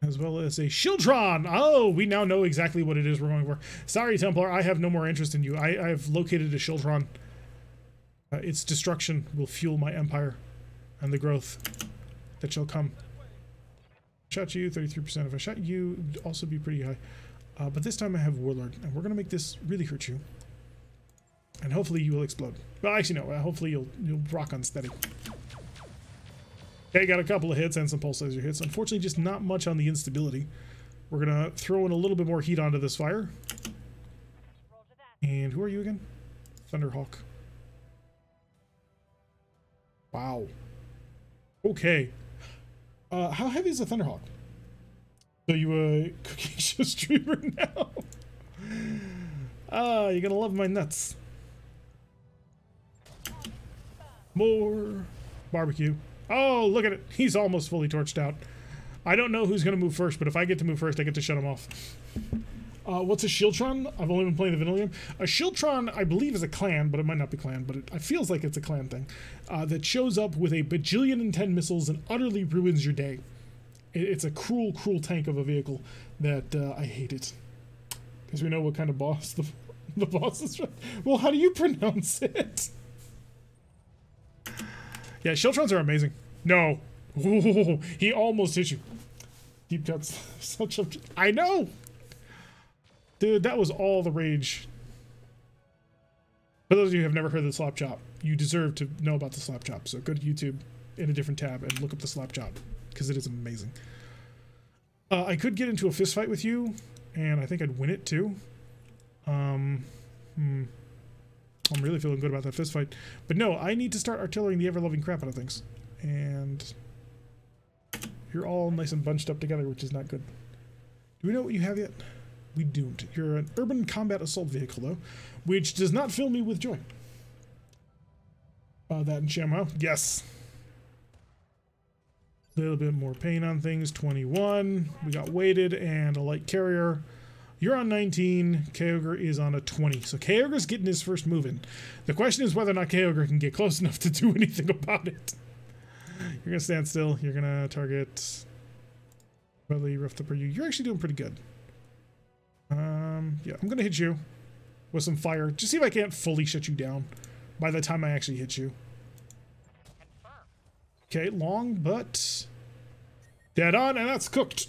As well as a Shieldtron! Oh, we now know exactly what it is we're going for. Sorry, Templar, I have no more interest in you. I have located a Shieldtron. Its destruction will fuel my empire and the growth that shall come. Shot you, 33%. If I shot you, it would also be pretty high. But this time I have Warlord, and we're going to make this really hurt you. And hopefully you will explode. Well, actually, no. Hopefully you'll rock on steady. Okay, got a couple of hits and some pulse laser hits. Unfortunately, just not much on the instability. We're going to throw in a little bit more heat onto this fire. And who are you again? Thunderhawk. Wow. Okay. How heavy is a Thunderhawk? So you a cooking show streamer now? You're gonna love my nuts. More barbecue. Oh, look at it. He's almost fully torched out. I don't know who's gonna move first, but if I get to move first, I get to shut him off. What's a Shieldtron? I've only been playing the vanilla game. A Shieldtron, I believe, is a clan, but it might not be clan, but it feels like it's a clan thing. That shows up with a bajillion and 10 missiles and utterly ruins your day. It's a cruel, cruel tank of a vehicle that I hate it. Because we know what kind of boss the boss is. Well, how do you pronounce it? Yeah, Shieldtrons are amazing. No. Ooh, he almost hit you. Deep cuts. Such a... I know! Dude, that was all the rage. For those of you who have never heard of the slap chop, you deserve to know about the slap chop. So go to YouTube in a different tab and look up the slap chop, because it is amazing. I could get into a fist fight with you, and I think I'd win it too. I'm really feeling good about that fist fight. But no, I need to start artillerying the ever-loving crap out of things. And you're all nice and bunched up together, which is not good. Do we know what you have yet? We don't. You're an urban combat assault vehicle, though, which does not fill me with joy. That and Shamwow. Yes. A little bit more pain on things. 21. We got weighted and a light carrier. You're on 19. Kyogre is on a 20. So Kyogre's getting his first move in. The question is whether or not Kyogre can get close enough to do anything about it. You're going to stand still. You're going to target... Probably roughed up. You're actually doing pretty good. Yeah, I'm going to hit you with some fire. Just see if I can't fully shut you down by the time I actually hit you. Okay, long, but dead on, and that's cooked.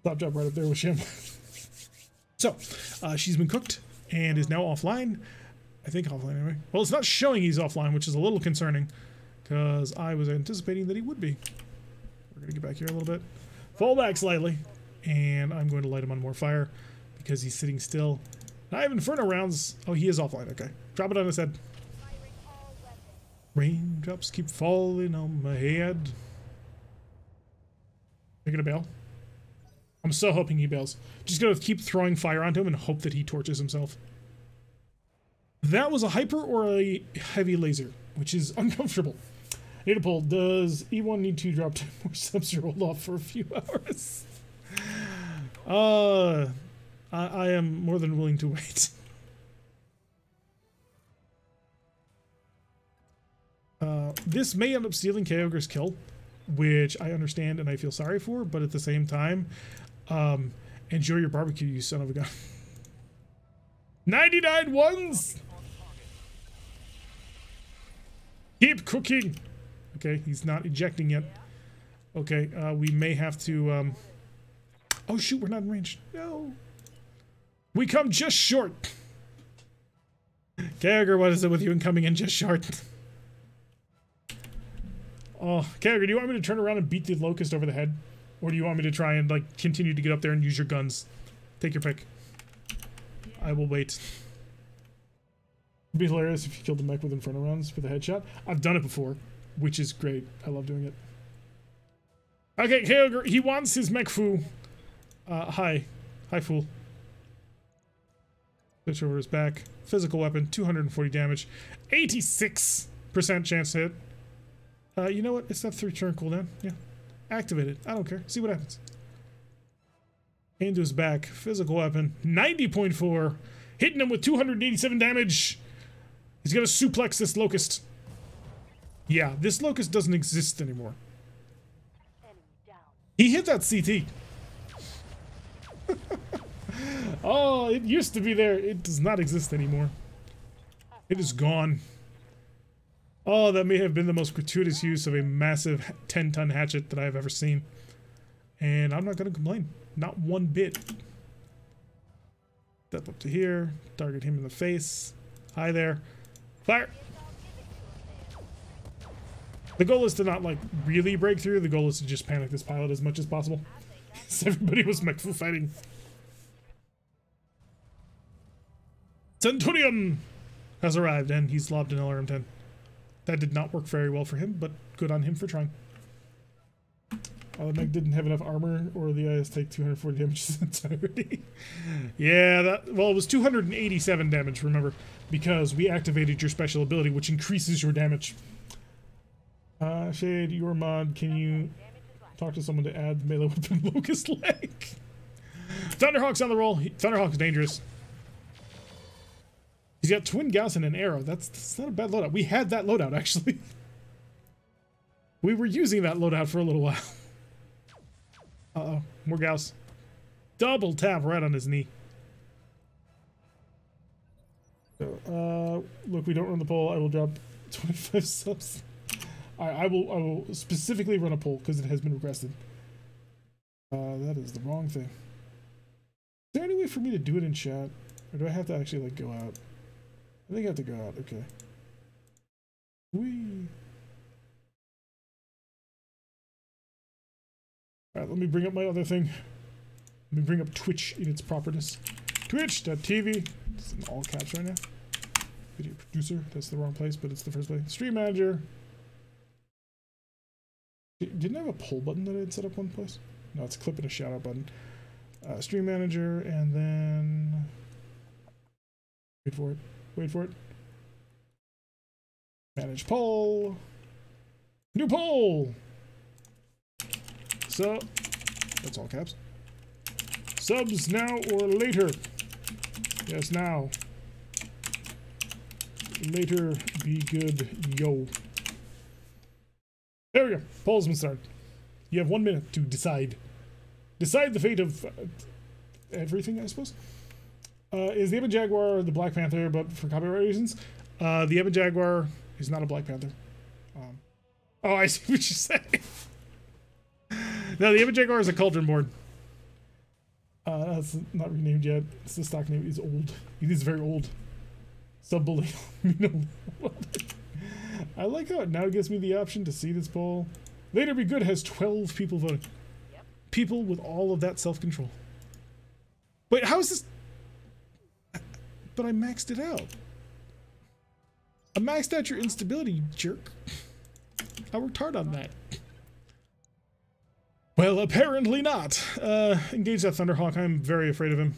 Top job right up there with Shim. So, she's been cooked and is now offline. I think offline anyway. Well, it's not showing he's offline, which is a little concerning because I was anticipating that he would be. We're going to get back here a little bit. Fall back slightly, and I'm going to light him on more fire because he's sitting still. I have Inferno rounds. Oh, he is offline. Okay. Drop it on his head. Raindrops keep falling on my head. Making a bail. I'm so hoping he bails. Just gonna keep throwing fire onto him and hope that he torches himself. That was a hyper or a heavy laser, which is uncomfortable. Need a pull. Does E1 need to drop 10 more subs or hold off for a few hours? I am more than willing to wait. This may end up stealing Kyogre's kill, which I understand and I feel sorry for, but at the same time, enjoy your barbecue, you son of a gun. 99 ones! Keep cooking! Okay, he's not ejecting yet. Okay, we may have to, oh shoot, we're not in range. No. We come just short. Kyogre, what is it with you and coming in just short? Oh, Kyogre, do you want me to turn around and beat the Locust over the head? Or do you want me to try and, like, continue to get up there and use your guns? Take your pick. I will wait. It'd be hilarious if you killed the mech with Inferno rounds for the headshot. I've done it before, which is great. I love doing it. Okay, Kyogre, he wants his mech foo. Hi. Hi, fool. Switch over his back. Physical weapon, 240 damage. 86% chance to hit. You know what? It's that 3-turn cooldown. Yeah. Activate it. I don't care. See what happens. Into his back. Physical weapon. 90.4. Hitting him with 287 damage. He's going to suplex this Locust. Yeah, this Locust doesn't exist anymore. He hit that CT. Oh, it used to be there. It does not exist anymore. It is gone. Oh, that may have been the most gratuitous use of a massive 10-ton hatchet that I have ever seen. And I'm not going to complain. Not one bit. Step up to here. Target him in the face. Hi there. Fire! The goal is to not, like, really break through. The goal is to just panic this pilot as much as possible. So everybody was mech fighting. Centurion has arrived, and he's lobbed an LRM-10. That did not work very well for him, but good on him for trying. The mech didn't have enough armor, or the IS take 240 damage in its entirety. Yeah, well, it was 287 damage, remember, because we activated your special ability, which increases your damage. Shade, your mod, can you talk to someone to add melee weapon Locust leg? Thunderhawk's on the roll. Thunderhawk's dangerous. He's got Twin Gauss and an arrow. That's not a bad loadout. We had that loadout, actually. We were using that loadout for a little while. Uh-oh. More Gauss. Double tap right on his knee. So, look, we don't run the poll. I will drop 25 subs. I will specifically run a poll because it has been requested. That is the wrong thing. Is there any way for me to do it in chat? Or do I have to actually, like, go out? I think I have to go out. Okay. Whee! Alright, let me bring up my other thing. Let me bring up Twitch in its properness. Twitch.tv. It's in all caps right now. Video producer. That's the wrong place, but it's the first place. Stream manager. Didn't I have a poll button that I had set up one place? No, it's a clip and a shout out button. Stream manager, and then... Wait for it. Wait for it. Manage poll. New poll! So, that's all caps. Subs now or later? Yes, now. Later, be good, yo. There we go. Poll's been started. You have 1 minute to decide. Decide the fate of everything, I suppose. Is the Ebon Jaguar the Black Panther, but for copyright reasons? The Ebon Jaguar is not a Black Panther. Oh, I see what you're saying. No, the Ebon Jaguar is a Cauldron Born. That's not renamed yet. It's the stock name. It's old. It is very old. Sub-bully. I like how it now gives me the option to see this poll. Later Be Good has 12 people voting. Yep. People with all of that self-control. Wait, how is this? But I maxed it out. I maxed out your instability, you jerk. I worked hard on that. Well, apparently not. Engage that Thunderhawk. I'm very afraid of him.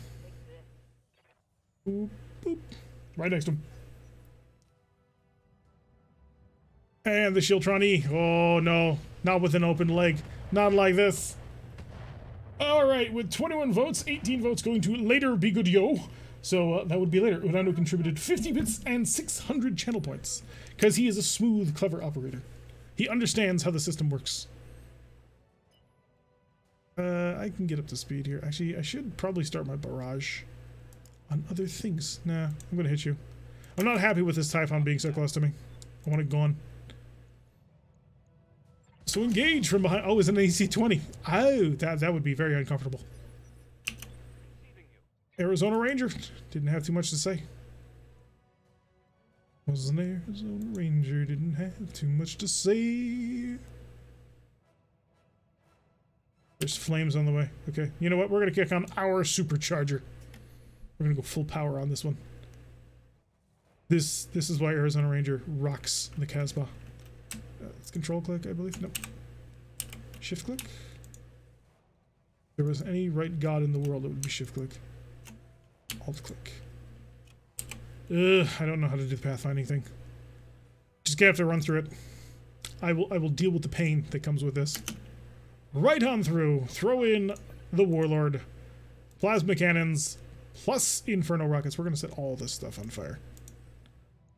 Boop, boop. Right next to him. And the Shieldtron E. Oh no, not with an open leg. Not like this. Alright, with 21 votes, 18 votes going to Later Be Good Yo. So that would be later. Udano contributed 50 bits and 600 channel points. Because he is a smooth, clever operator. He understands how the system works. I can get up to speed here. Actually, I should probably start my barrage on other things. Nah, I'm gonna hit you. I'm not happy with this Typhon being so close to me. I want it gone. So engage from behind. Oh, it's an AC-20. Oh, that would be very uncomfortable. Arizona Ranger. Didn't have too much to say. Was an Arizona Ranger. Didn't have too much to say. There's flames on the way. Okay, you know what? We're going to kick on our supercharger. We're going to go full power on this one. This is why Arizona Ranger rocks the Casbah. It's control click, I believe. Nope. Shift click. If there was any right god in the world, it would be shift click. Alt click. I don't know how to do the pathfinding thing. Just gonna have to run through it. I will deal with the pain that comes with this. Right on through. Throw in the Warlord. Plasma cannons. Plus Inferno rockets. We're gonna set all this stuff on fire.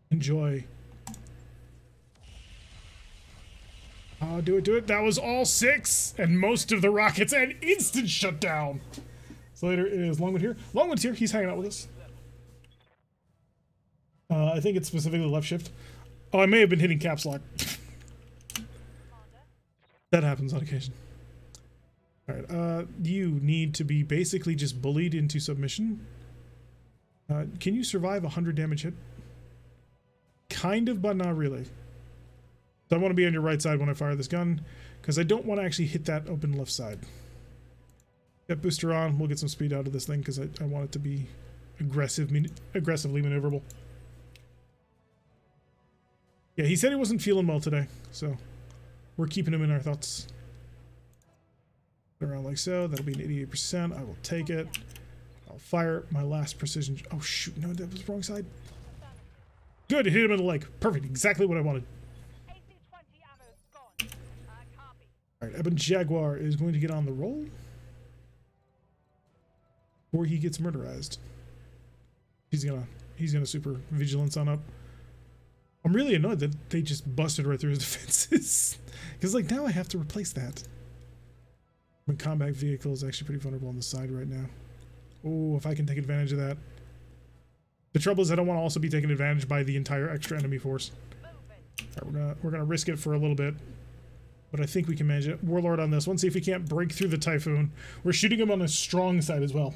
Enjoy. Do it, do it. That was all 6 and most of the rockets and instant shutdown. So later is Longwood here. Longwood's here. He's hanging out with us. I think it's specifically left shift. Oh, I may have been hitting caps lock. That happens on occasion. Alright, you need to be basically just bullied into submission. Can you survive a 100 damage hit? Kind of, but not really. So I want to be on your right side when I fire this gun, because I don't want to actually hit that open left side. Get booster on, we'll get some speed out of this thing, because I want it to be aggressively maneuverable. Yeah, he said he wasn't feeling well today, so we're keeping him in our thoughts. Around like so, that'll be an 88%, I will take it. I'll fire my last precision. Oh shoot, no, that was the wrong side. Good, it hit him in the leg. Perfect, exactly what I wanted. Alright, Ebon Jaguar is going to get on the roll. Or he gets murderized. He's gonna super vigilance on up. I'm really annoyed that they just busted right through his defenses. Because like now I have to replace that. My combat vehicle is actually pretty vulnerable on the side right now. Oh, if I can take advantage of that. The trouble is I don't want to also be taken advantage by the entire extra enemy force. Right, we're gonna risk it for a little bit. But I think we can manage it. Warlord on this one. See if we can't break through the Typhoon. We're shooting him on a strong side as well.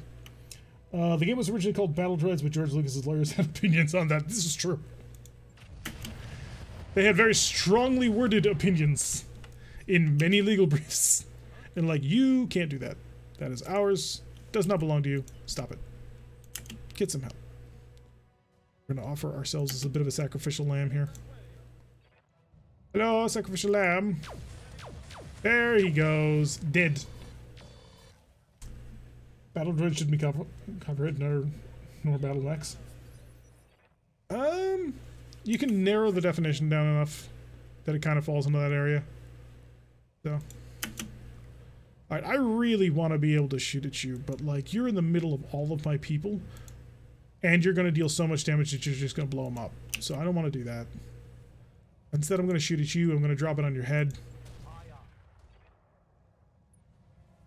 The game was originally called Battle Droids, but George Lucas's lawyers had opinions on that. This is true. They had very strongly worded opinions in many legal briefs. And like, you can't do that. That is ours. Does not belong to you. Stop it. Get some help. We're going to offer ourselves as a bit of a sacrificial lamb here. Hello, sacrificial lamb. There he goes. Dead. Battle droid should be copyright, nor battle mechs. You can narrow the definition down enough that it kind of falls into that area. So. Alright, I really want to be able to shoot at you, but like, you're in the middle of all of my people, and you're going to deal so much damage that you're just going to blow them up. So I don't want to do that. Instead, I'm going to shoot at you. I'm going to drop it on your head.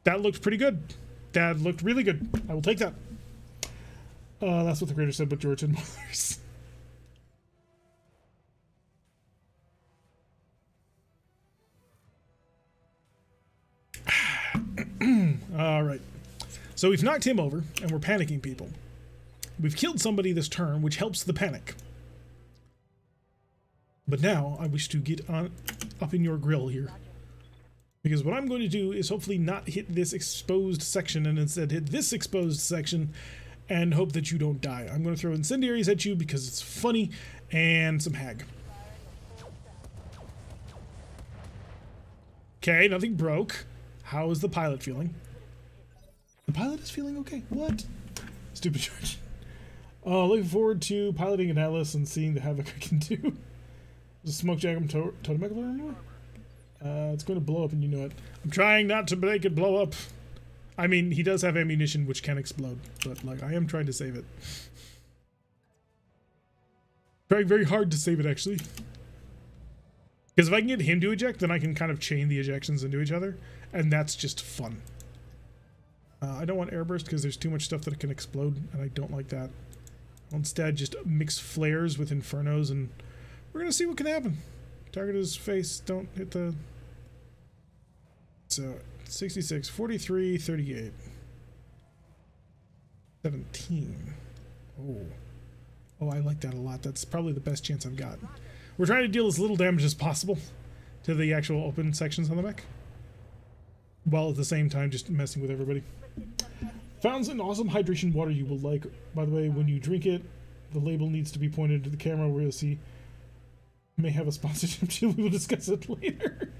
That looked pretty good. That looked really good. I will take that. That's what the creator said, but George and mothers. All right. So we've knocked him over, and we're panicking people. We've killed somebody this turn, which helps the panic. But now I wish to get on up in your grill here. Because what I'm going to do is hopefully not hit this exposed section and instead hit this exposed section and hope that you don't die. I'm going to throw incendiaries at you because it's funny and some hag. Okay, nothing broke. How is the pilot feeling? The pilot is feeling okay. What? Stupid George. Looking forward to piloting an Atlas and seeing the havoc I can do. Does smoke jack totem anymore? It's going to blow up and you know it. I'm trying not to make it blow up. I mean, he does have ammunition which can explode, but like, I am trying to save it. Trying very hard to save it, actually. Because if I can get him to eject, then I can kind of chain the ejections into each other, and that's just fun. I don't want airburst because there's too much stuff that can explode, and I don't like that. I'll instead just mix flares with infernos, and we're going to see what can happen. Target his face, don't hit the... So, 66, 43, 38. 17. Oh. Oh, I like that a lot. That's probably the best chance I've got. We're trying to deal as little damage as possible to the actual open sections on the mech, while at the same time just messing with everybody. Found an awesome hydration water you will like. By the way, when you drink it, the label needs to be pointed to the camera where you'll see may have a sponsorship deal. We will discuss it later.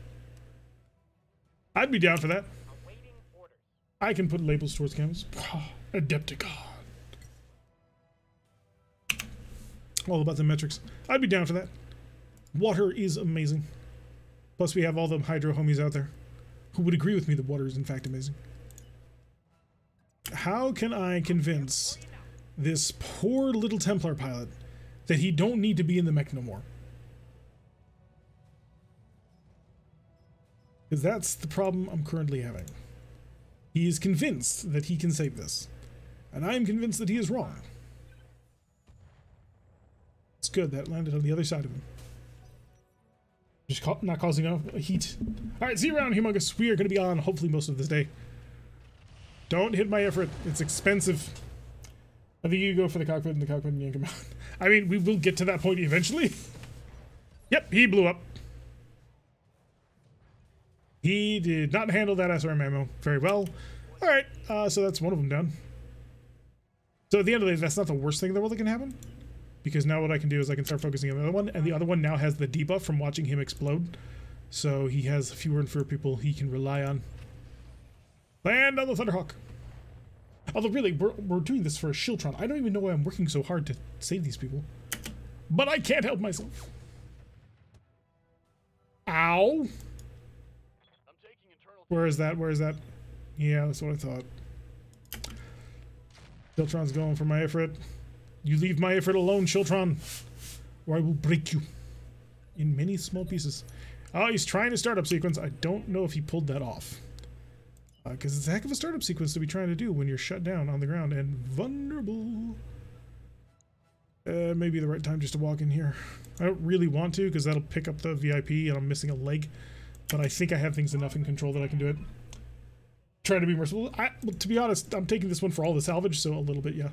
I'd be down for that. I can put labels towards cameras. Adepticon. All about the metrics. I'd be down for that. Water is amazing. Plus we have all the hydro homies out there who would agree with me that water is in fact amazing. How can I convince this poor little Templar pilot that he don't need to be in the mech no more? Because that's the problem I'm currently having. He is convinced that he can save this, and I am convinced that he is wrong. It's good that landed on the other side of him. Just not causing a heat. Alright, see you around, Humongous. We are going to be on hopefully most of this day. Don't hit my effort. It's expensive. I think you go for the cockpit and yank him out. I mean, we will get to that point eventually. Yep, he blew up. He did not handle that SRM ammo very well. Alright, so that's one of them done. So at the end of the day, that's not the worst thing in the world that can happen. Because now what I can do is I can start focusing on the other one, and the other one now has the debuff from watching him explode. So he has fewer and fewer people he can rely on. Land on the Thunderhawk. Although really, we're doing this for a Shieldtron. I don't even know why I'm working so hard to save these people. But I can't help myself. Ow. Where is that? Where is that? Yeah, that's what I thought. Shieldtron's going for my Ifrit. You leave my Ifrit alone, Shieldtron, or I will break you in many small pieces. Oh, he's trying a startup sequence. I don't know if he pulled that off. Because it's a heck of a startup sequence to be trying to do when you're shut down on the ground and vulnerable. Maybe the right time just to walk in here. I don't really want to because that'll pick up the VIP and I'm missing a leg. But I think I have things enough in control that I can do it. Try to be merciful. Well, to be honest, I'm taking this one for all the salvage, so a little bit, yeah.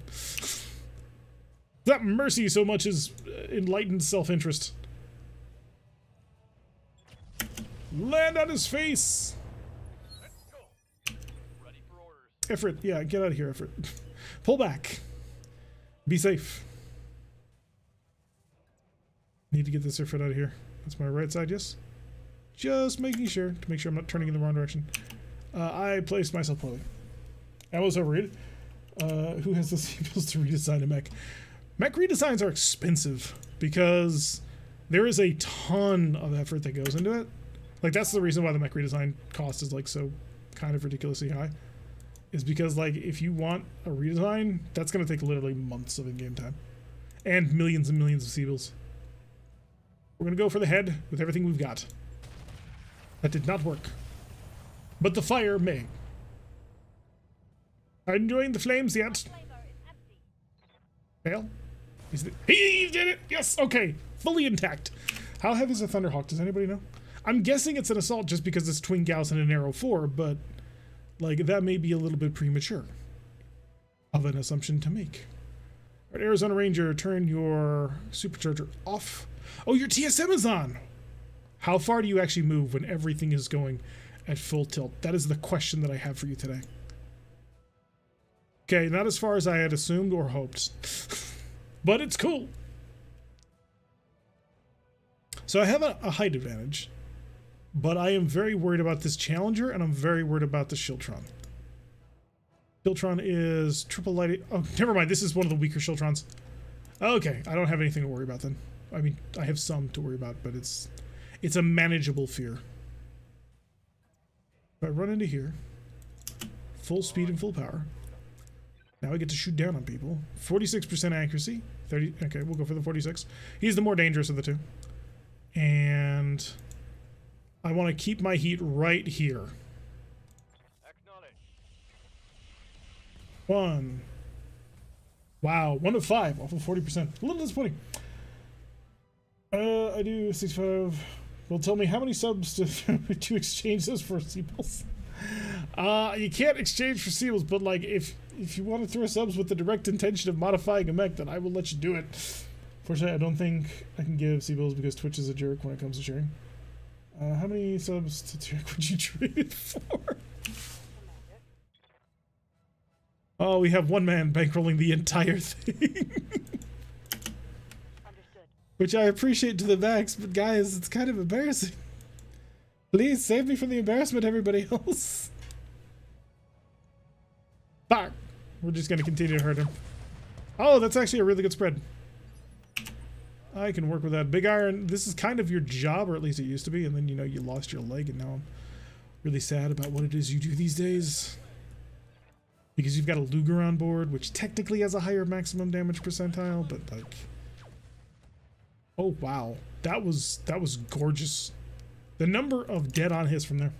That mercy so much is enlightened self-interest. Land on his face! Effort. Yeah, get out of here, Effort. Pull back. Be safe. Need to get this Effort out of here. That's my right side, yes? Just making sure, to make sure I'm not turning in the wrong direction. I placed myself poorly. I was overrated. Who has the sequels to redesign a mech? Mech redesigns are expensive because there is a ton of effort that goes into it. Like, that's the reason why the mech redesign cost is like so kind of ridiculously high. Is because, like, if you want a redesign, that's going to take literally months of in-game time. And millions of sequels. We're going to go for the head with everything we've got. That did not work. But the fire may. Are you enjoying the flames yet? Fail? He did it! Yes! Okay. Fully intact. How heavy is a Thunderhawk? Does anybody know? I'm guessing it's an assault just because it's twin Gauss and an Arrow 4, but like that may be a little bit premature of an assumption to make. All right, Arizona Ranger, turn your supercharger off. Oh, your TSM is on! How far do you actually move when everything is going at full tilt? That is the question that I have for you today. Okay, not as far as I had assumed or hoped. But it's cool. So I have a height advantage. But I am very worried about this Challenger, and I'm very worried about the Shiltron. Shiltron is triple light. Oh, never mind. This is one of the weaker Shiltrons. Okay, I don't have anything to worry about then. I mean, I have some to worry about, but it's a manageable fear. If I run into here, full speed and full power. Now I get to shoot down on people. 46% accuracy. 30. Okay, we'll go for the 46. He's the more dangerous of the two. And I want to keep my heat right here. One. Wow, 1 of 5 off of 40%. A little disappointing. I do 65. Well, tell me how many subs to exchange this for sequels. You can't exchange for sequels, but like if you want to throw subs with the direct intention of modifying a mech, then I will let you do it. Fortunately, I don't think I can give sequels because Twitch is a jerk when it comes to sharing. How many subs to Turk would you trade it for? Oh, we have one man bankrolling the entire thing. Which I appreciate to the max, but guys, it's kind of embarrassing. Please save me from the embarrassment, everybody else. Fuck. We're just going to continue to hurt him. Oh, that's actually a really good spread. I can work with that. Big Iron, this is kind of your job, or at least it used to be, and then, you know, you lost your leg, and now I'm really sad about what it is you do these days. Because you've got a Luger on board, which technically has a higher maximum damage percentile, but, like... Oh, wow. That was gorgeous. The number of dead on hits from there.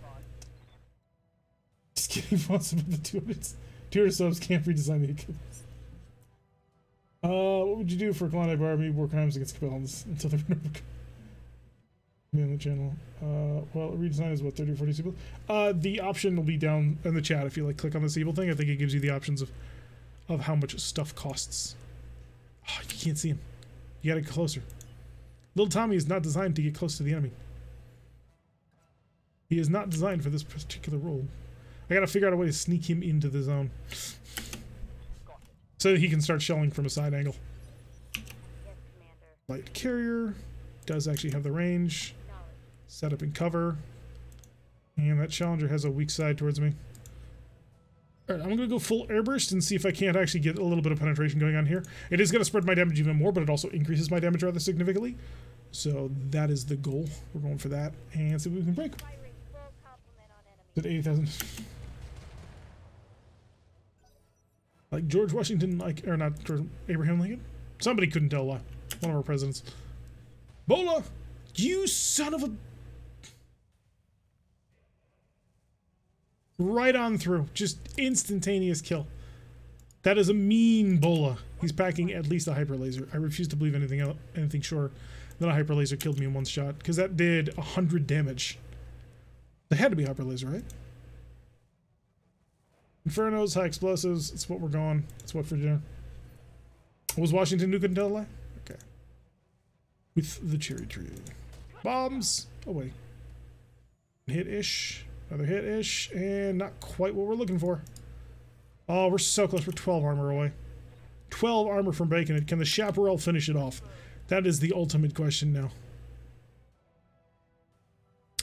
Just kidding, most of the 200 subs can't redesign the Achilles. What would you do for Klondike Barbie war crimes against Cabals until they're on the channel? Well, redesign is what, 30 or 40 sequels? The option will be down in the chat if you like click on the sequel thing. I think it gives you the options of how much stuff costs. Oh, you can't see him. You gotta get closer. Little Tommy is not designed to get close to the enemy. He is not designed for this particular role. I gotta figure out a way to sneak him into the zone. So that he can start shelling from a side angle. Yes, Commander. Light carrier. Does actually have the range. Set up and cover. And that Challenger has a weak side towards me. Alright, I'm gonna go full airburst and see if I can't actually get a little bit of penetration going on here. It is gonna spread my damage even more, but it also increases my damage rather significantly. So that is the goal. We're going for that. And see what we can break. At 80,000. Like George Washington, like, or not George, Abraham Lincoln? Somebody couldn't tell why. One of our presidents. Bola! You son of a... Right on through. Just instantaneous kill. That is a mean Bola. He's packing at least a hyper laser. I refuse to believe anything else, anything short than a hyper laser killed me in one shot, because that did 100 damage. They had to be hyper laser, right? Infernos, high explosives. It's what we're going. It's what for dinner. Was Washington who couldn't tell a lie? Okay. With the cherry tree. Bombs. Oh wait. Hit-ish. Another hit-ish. And not quite what we're looking for. Oh, we're so close. We're 12 armor away. 12 armor from breaking it. Can the Chaparral finish it off? That is the ultimate question now.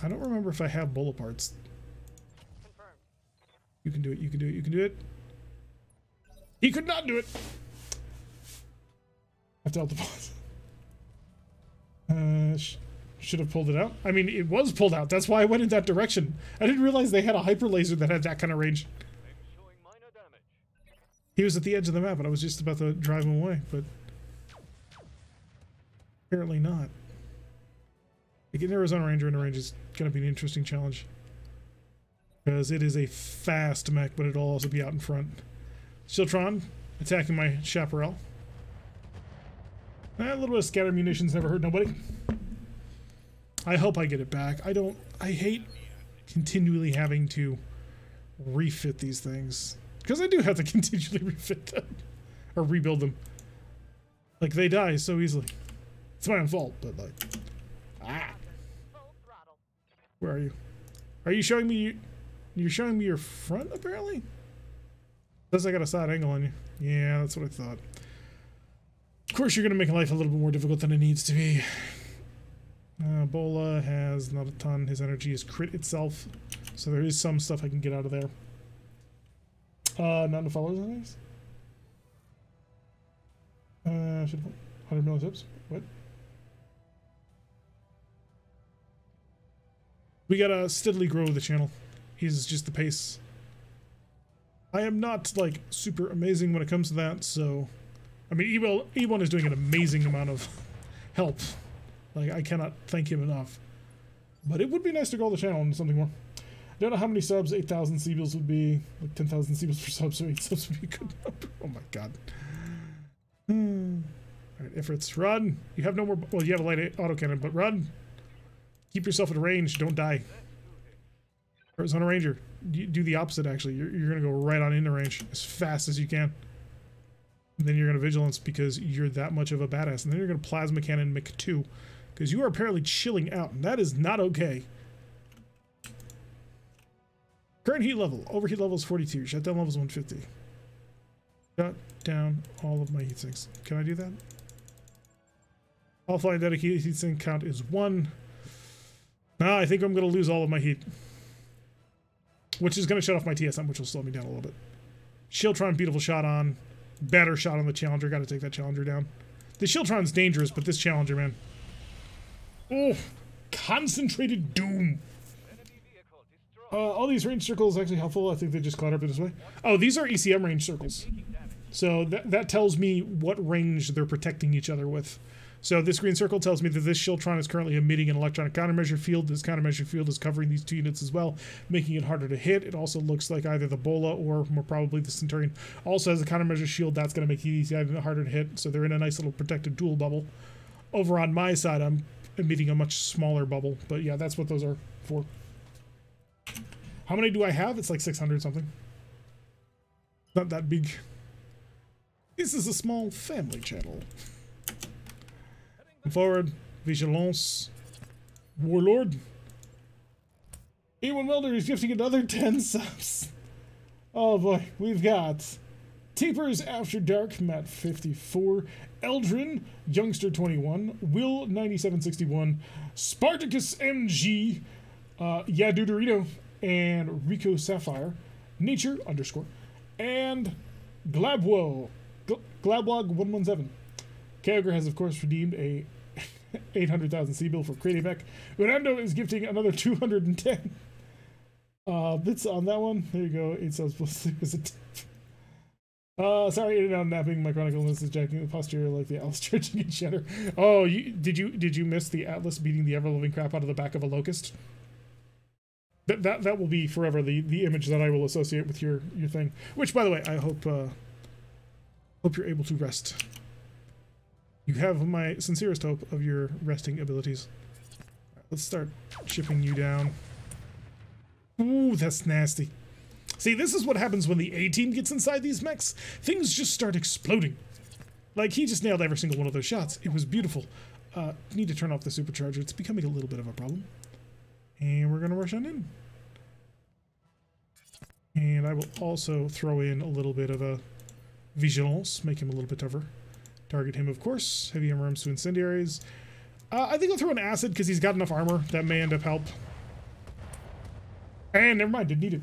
I don't remember if I have bullet parts. Confirmed. You can do it. You can do it. You can do it. He could not do it. I have to help the boss. Should have pulled it out. I mean, it was pulled out. That's why I went in that direction. I didn't realize they had a hyper laser that had that kind of range. He was at the edge of the map, and I was just about to drive him away, but apparently not. Getting Arizona Ranger in a range is going to be an interesting challenge, because it is a fast mech, but it'll also be out in front. Shiltron attacking my Chaparral. A little bit of scatter munitions never hurt nobody. I hope I get it back. I hate continually having to refit these things, because I do have to continually refit them or rebuild them. Like, they die so easily. It's my own fault, but like, where are you? Are you showing me? You're showing me your front, apparently? Says I got a side angle on you. Yeah, that's what I thought. Of course, you're going to make life a little bit more difficult than it needs to be. Bola has not a ton. His energy is crit itself, so there is some stuff I can get out of there. Not to follow things. Should have 100 millitips. What? We gotta steadily grow the channel. He's just the pace. I am not like super amazing when it comes to that, so I mean, E1 is doing an amazing amount of help. Like, I cannot thank him enough. But it would be nice to grow the channel into something more. I don't know how many subs 8,000 Seabills would be. Like 10,000 Seabills per sub, so 8 subs would be a good number. Oh my god. Alright, Ifrits, run! You have no more. Well, you have a light autocannon, but run! Keep yourself at range, don't die. Arizona Ranger, you do the opposite actually. You're gonna go right on into range as fast as you can. And then you're gonna vigilance because you're that much of a badass. And then you're gonna plasma cannon Mech 2. Because you are apparently chilling out, and that is not okay. Current heat level. Overheat level is 42. Shutdown level is 150. Shut down all of my heat sinks. Can I do that? Offline dedicated heat sink count is 1. No, I think I'm going to lose all of my heat. Which is going to shut off my TSM, which will slow me down a little bit. Shieldtron, beautiful shot on. Better shot on the Challenger. Got to take that Challenger down. The Shieldtron's dangerous, but this Challenger, man. Oh, concentrated doom. All these range circles actually helpful. I think they just caught up this way. Oh, these are ECM range circles. So that tells me what range they're protecting each other with. So this green circle tells me that this Shieldtron is currently emitting an electronic countermeasure field. This countermeasure field is covering these two units as well, making it harder to hit. It also looks like either the Bola or more probably the Centurion also has a countermeasure shield. That's going to make these harder to hit. So they're in a nice little protected dual bubble. Over on my side, I'm emitting a much smaller bubble. But yeah, that's what those are for. How many do I have? It's like 600 something. Not that big. This is a small family channel. Forward, Vigilance, Warlord. A1 Welder is gifting another 10 subs. Oh boy, we've got Tapers After Dark, Matt 54, Eldrin, Youngster 21, Will 9761, Spartacus MG, Yadudorito, and Rico Sapphire, Nature _ and Glabwo, Glablog 117. Kyogre has, of course, redeemed a 800,000 C-bill for Creative Mech. Unando is gifting another 210 bits on that one. There you go. 8 subs plus 3 was a tip. Sorry, in and out napping. My chronicle illness is jacking the posterior like the Atlas stretching and shatter. Oh, did you miss the Atlas beating the ever-loving crap out of the back of a locust? That will be forever the image that I will associate with your thing. Which, by the way, I hope you're able to rest. You have my sincerest hope of your resting abilities. Right, let's start chipping you down. Ooh, that's nasty. See, this is what happens when the A-team gets inside these mechs. Things just start exploding. Like, he just nailed every single one of those shots. It was beautiful. Need to turn off the supercharger. It's becoming a little bit of a problem. And we're going to rush on in. And I will also throw in a little bit of a vigilance, make him a little bit tougher. Target him, of course. Heavy armor arms to incendiaries. I think I'll throw an acid because he's got enough armor. That may end up help. And never mind, didn't need it.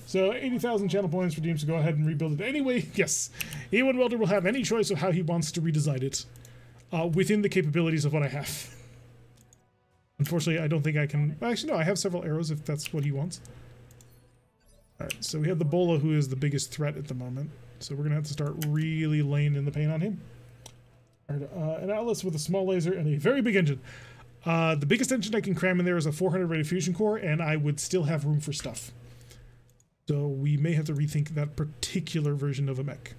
So 80,000 channel points for Deems to go ahead and rebuild it anyway. Yes, Ewan Welder will have any choice of how he wants to redesign it within the capabilities of what I have. Unfortunately, I don't think I can... Actually, no, I have several arrows if that's what he wants. Alright, so we have the Bola, who is the biggest threat at the moment. So we're going to have to start really laying in the paint on him. Alright, an Atlas with a small laser and a very big engine. The biggest engine I can cram in there is a 400 rated fusion core, and I would still have room for stuff. So we may have to rethink that particular version of a mech.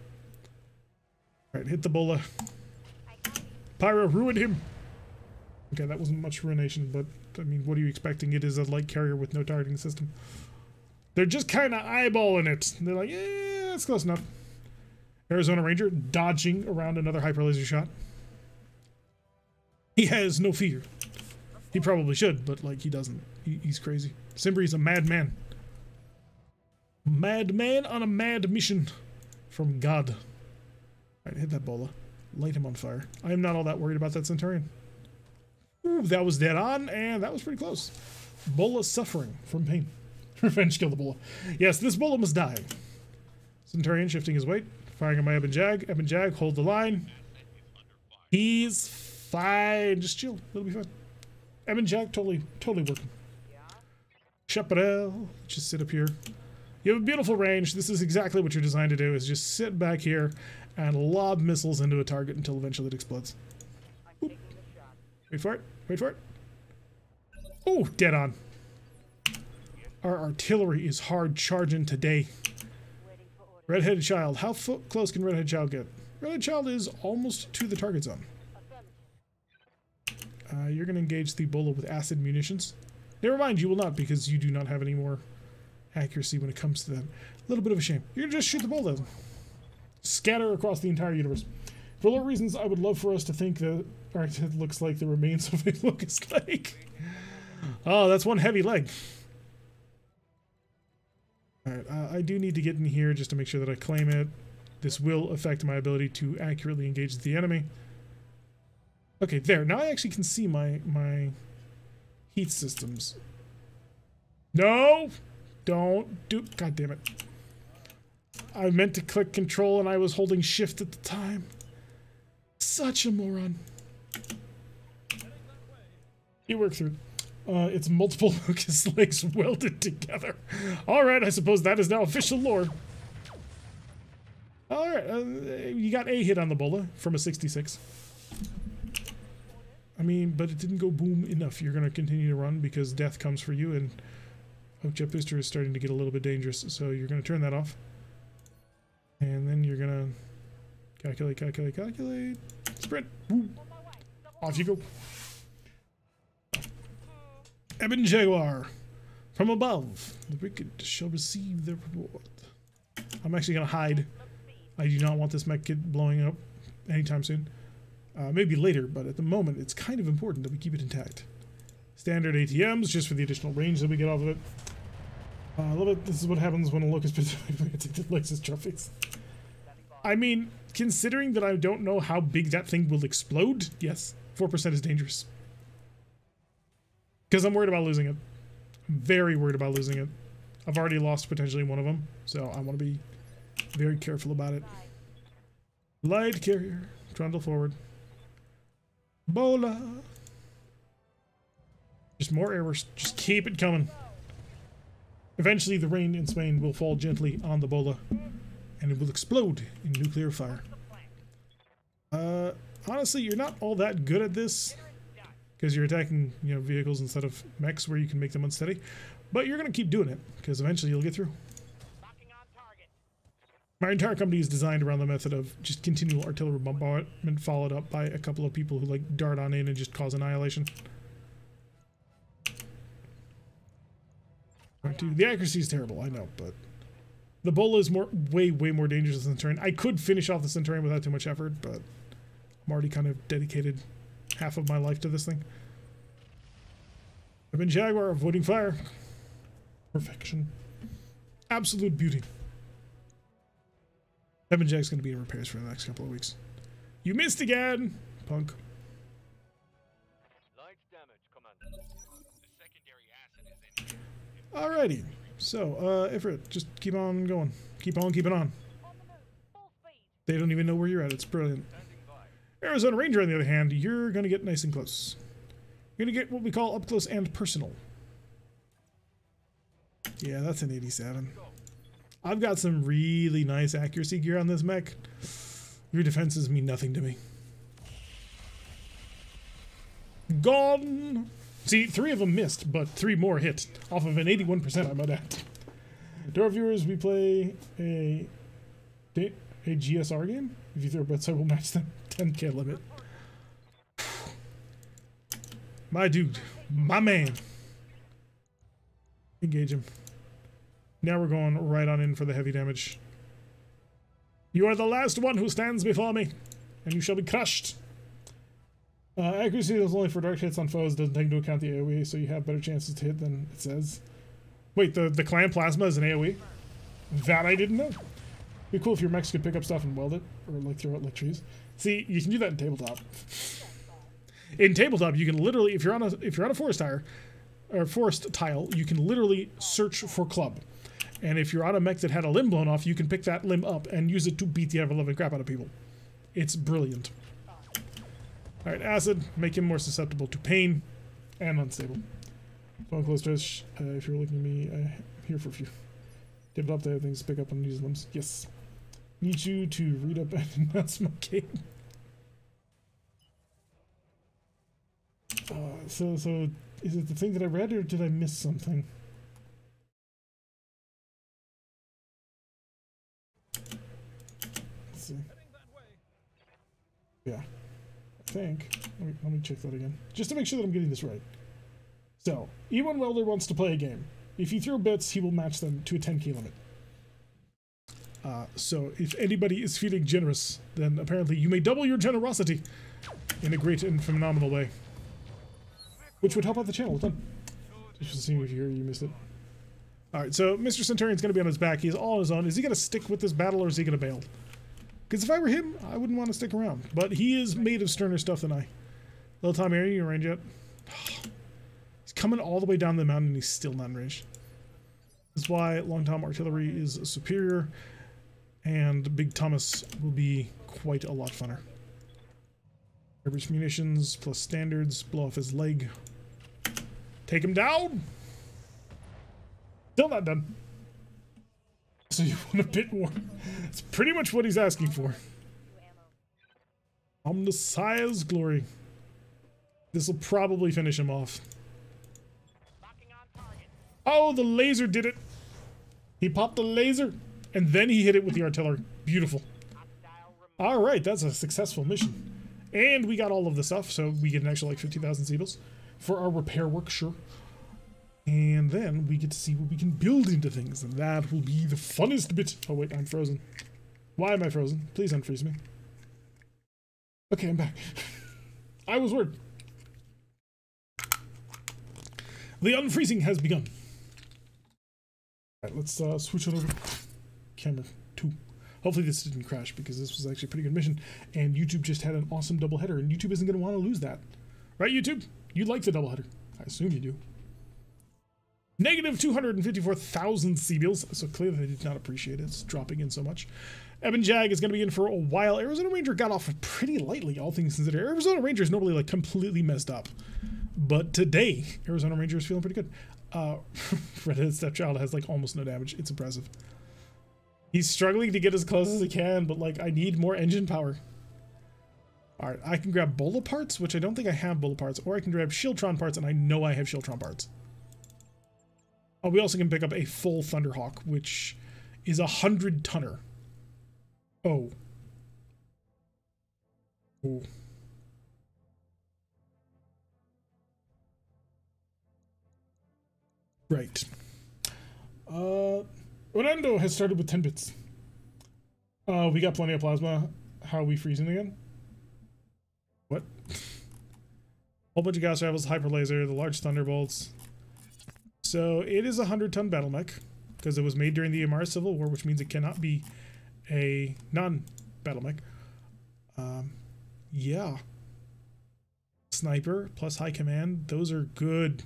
Alright, hit the Bola. Pyro, ruin him! Okay, that wasn't much ruination, but, I mean, what are you expecting? It is a light carrier with no targeting system. They're just kind of eyeballing it. They're like, yeah, that's close enough. Arizona Ranger dodging around another hyper laser shot. He has no fear. He probably should, but, like, he doesn't. He's crazy. Simbry's a madman. Madman on a mad mission from God. Alright, hit that Bola. Light him on fire. I am not all that worried about that Centurion. Ooh, that was dead on, and that was pretty close. Bola suffering from pain. Revenge kill the Bola. Yes, this Bola must die. Centurion shifting his weight. Firing on my Eben Jag. Eben Jag, hold the line. He's fine. Just chill. It'll be fine. Eben Jag, totally working. Chaparral, just sit up here. You have a beautiful range. This is exactly what you're designed to do, is just sit back here and lob missiles into a target until eventually it explodes. Oop. Wait for it. Wait for it. Oh, dead on. Our artillery is hard charging today. Redheaded Child. How close can Redheaded Child get? Redheaded Child is almost to the target zone. You're going to engage the Bola with acid munitions. Never mind, you will not, because you do not have any more accuracy when it comes to that. A little bit of a shame. You're going to just shoot the Bola. Scatter across the entire universe. For low reasons, I would love for us to think that... Alright, it looks like the remains of a locust leg. Oh, that's one heavy leg. Alright, I do need to get in here just to make sure that I claim it. This will affect my ability to accurately engage the enemy. Okay, there. Now I actually can see my heat systems. No! Don't do... God damn it. I meant to click control and I was holding shift at the time. Such a moron. You work through. It's multiple locust legs welded together. Alright, I suppose that is now official lore. Alright, you got a hit on the Bola from a 66. I mean, but it didn't go boom enough. You're going to continue to run because death comes for you, and Jet Booster is starting to get a little bit dangerous, so you're going to turn that off. And then you're going to calculate. Sprint. Woo. Off you go. Eben Jaguar. From above, the wicked shall receive their reward. I'm actually going to hide. I do not want this mech kit blowing up anytime soon. Maybe later, but at the moment, it's kind of important that we keep it intact. Standard ATMs, just for the additional range that we get off of it. I love it. This is what happens when a locust likes his trophies. I mean, considering that I don't know how big that thing will explode, yes, 4% is dangerous. Because I'm worried about losing it. I'm very worried about losing it. I've already lost potentially one of them, so I want to be very careful about it. Light carrier, trundle forward. Bola. Just more errors. Just keep it coming. Eventually, the rain in Spain will fall gently on the Bola, and it will explode in nuclear fire. Honestly, you're not all that good at this, because you're attacking, you know, vehicles instead of mechs where you can make them unsteady. But you're going to keep doing it, because eventually you'll get through. My entire company is designed around the method of just continual artillery bombardment followed up by a couple of people who like dart on in and just cause annihilation. The accuracy is terrible, I know, but the Bola is way more dangerous than the Centurion. I could finish off the Centurion without too much effort, but I'm already kind of dedicated half of my life to this thing. I've been Jaguar avoiding fire. Perfection. Absolute beauty. Evan Jack's going to be in repairs for the next couple of weeks. You missed again, punk. Light damage, Commander. The secondary acid is in. Alrighty. So, Ifrit, just keep on going. Keep on keeping on. On the move. Full speed. They don't even know where you're at. It's brilliant. Standing by. Arizona Ranger, on the other hand, you're going to get nice and close. You're going to get what we call up close and personal. Yeah, that's an 87. I've got some really nice accuracy gear on this mech. Your defenses mean nothing to me. Gone! See, 3 of them missed, but 3 more hit. Off of an 81%, I might add. To our viewers, we play a GSR game. If you throw bets, I will match them. 10k limit. My dude. My man. Engage him. Now we're going right on in for the heavy damage. You are the last one who stands before me, and you shall be crushed. Accuracy is only for direct hits on foes, doesn't take into account the AoE, so you have better chances to hit than it says. Wait, the clan plasma is an AoE? That I didn't know. It'd be cool if your mechs could pick up stuff and weld it, or like throw it like trees. See, you can do that in tabletop. In tabletop, you can literally, if you're on a forest tile, you can literally search for club. And if you're on a mech that had a limb blown off, you can pick that limb up and use it to beat the ever-loving crap out of people. It's brilliant. Alright, acid, make him more susceptible to pain and unstable. Phone close touch, if you're looking at me, I'm here for a few. Give it up, they have things to pick up on these limbs. Yes. Need you to read up and announce my game. So is it the thing that I read, or did I miss something? Let's see. Yeah, I think. Let me check that again, just to make sure that I'm getting this right. So, E1 Welder wants to play a game. If you throw bits, he will match them to a 10k limit. So if anybody is feeling generous, then apparently you may double your generosity in a great and phenomenal way. Which would help out the channel a ton. Just to see if you missed it. Alright, so Mr. Centurion's going to be on his back. He's all on his own. Is he going to stick with this battle, or is he going to bail? Because if I were him, I wouldn't want to stick around. But he is made of sterner stuff than I. Little Tom, are you in range yet? He's coming all the way down the mountain and he's still not in range. This is why Long Tom Artillery is superior, and Big Thomas will be quite a lot funner. Average munitions plus standards, blow off his leg. Take him down! Still not done. So you want a bit more? That's pretty much what he's asking for. Omnissiah's glory. This will probably finish him off. Oh, the laser did it! He popped the laser, and then he hit it with the artillery. Beautiful. Alright, that's a successful mission. And we got all of the stuff, so we get an extra like 50,000 Zeebles for our repair work, sure. And then we get to see what we can build into things, and that will be the funnest bit. Oh wait, I'm frozen. Why am I frozen? Please unfreeze me. Okay, I'm back. I was worried. The unfreezing has begun. Alright, let's switch on over to camera 2. Hopefully this didn't crash, because this was actually a pretty good mission, and YouTube just had an awesome doubleheader, and YouTube isn't going to want to lose that. Right, YouTube? You like the doubleheader. I assume you do. Negative 254,000 Seabeals, so clearly they did not appreciate it. It's dropping in so much. Evan Jag is going to be in for a while. Arizona Ranger got off pretty lightly, all things considered. Arizona Ranger is normally like completely messed up, but today Arizona Ranger is feeling pretty good. Redheaded Stepchild has like almost no damage. It's impressive. He's struggling to get as close as he can, but like I need more engine power. Alright, I can grab Bola parts, which I don't think I have Bola parts, or I can grab Shieldtron parts, and I know I have Shieldtron parts. Oh, we also can pick up a full Thunderhawk, which is 100-tonner. Oh. Oh. Right. Orlando has started with 10 bits. We got plenty of plasma. How are we freezing again? What? Whole bunch of gas rifles, hyper laser, the large thunderbolts. So it is a 100-ton battle mech. because it was made during the Amara Civil War, which means it cannot be a non-battle mech. Yeah. Sniper plus high command, those are good.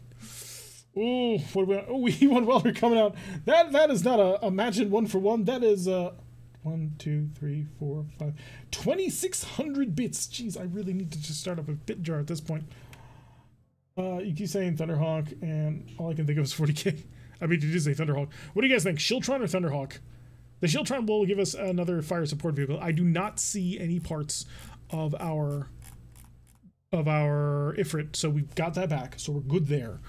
Oh, what do we? Oh, E1 welder coming out. That is not a matching 1-for-1. That is 1, 2, 3, 4, 5, 2,600 bits. Jeez, I really need to just start up a bit jar at this point. You keep saying Thunderhawk, and all I can think of is 40k. I mean, you did say Thunderhawk. What do you guys think? Shieldtron or Thunderhawk? The Shieldtron will give us another fire support vehicle. I do not see any parts of our Ifrit, so we've got that back, so we're good there.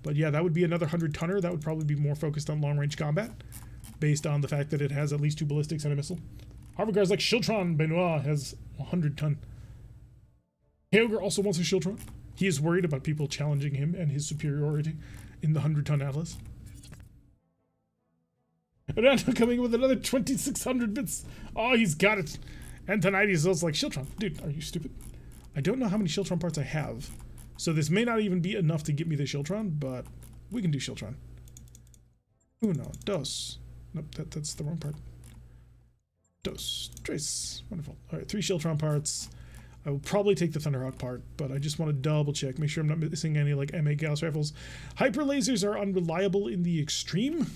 But yeah, that would be another 100-tonner. That would probably be more focused on long-range combat, based on the fact that it has at least 2 ballistics and a missile. Harvard guys like Shieldtron Benoit has 100-ton. Hailger also wants a Shieldtron. He is worried about people challenging him and his superiority in the 100-ton Atlas. Ronaldo coming with another 2,600 bits. Oh, he's got it. And tonight he's also like, Shieldtron. Dude, are you stupid? I don't know how many Shieldtron parts I have. So this may not even be enough to get me the Shieldtron, but we can do Shieldtron. Uno, dos. Nope, that's the wrong part. Dos, tres. Wonderful. All right, 3 Shieldtron parts. I will probably take the Thunderhawk part, but I just want to double check, make sure I'm not missing any like MA Gauss rifles. Hyper lasers are unreliable in the extreme.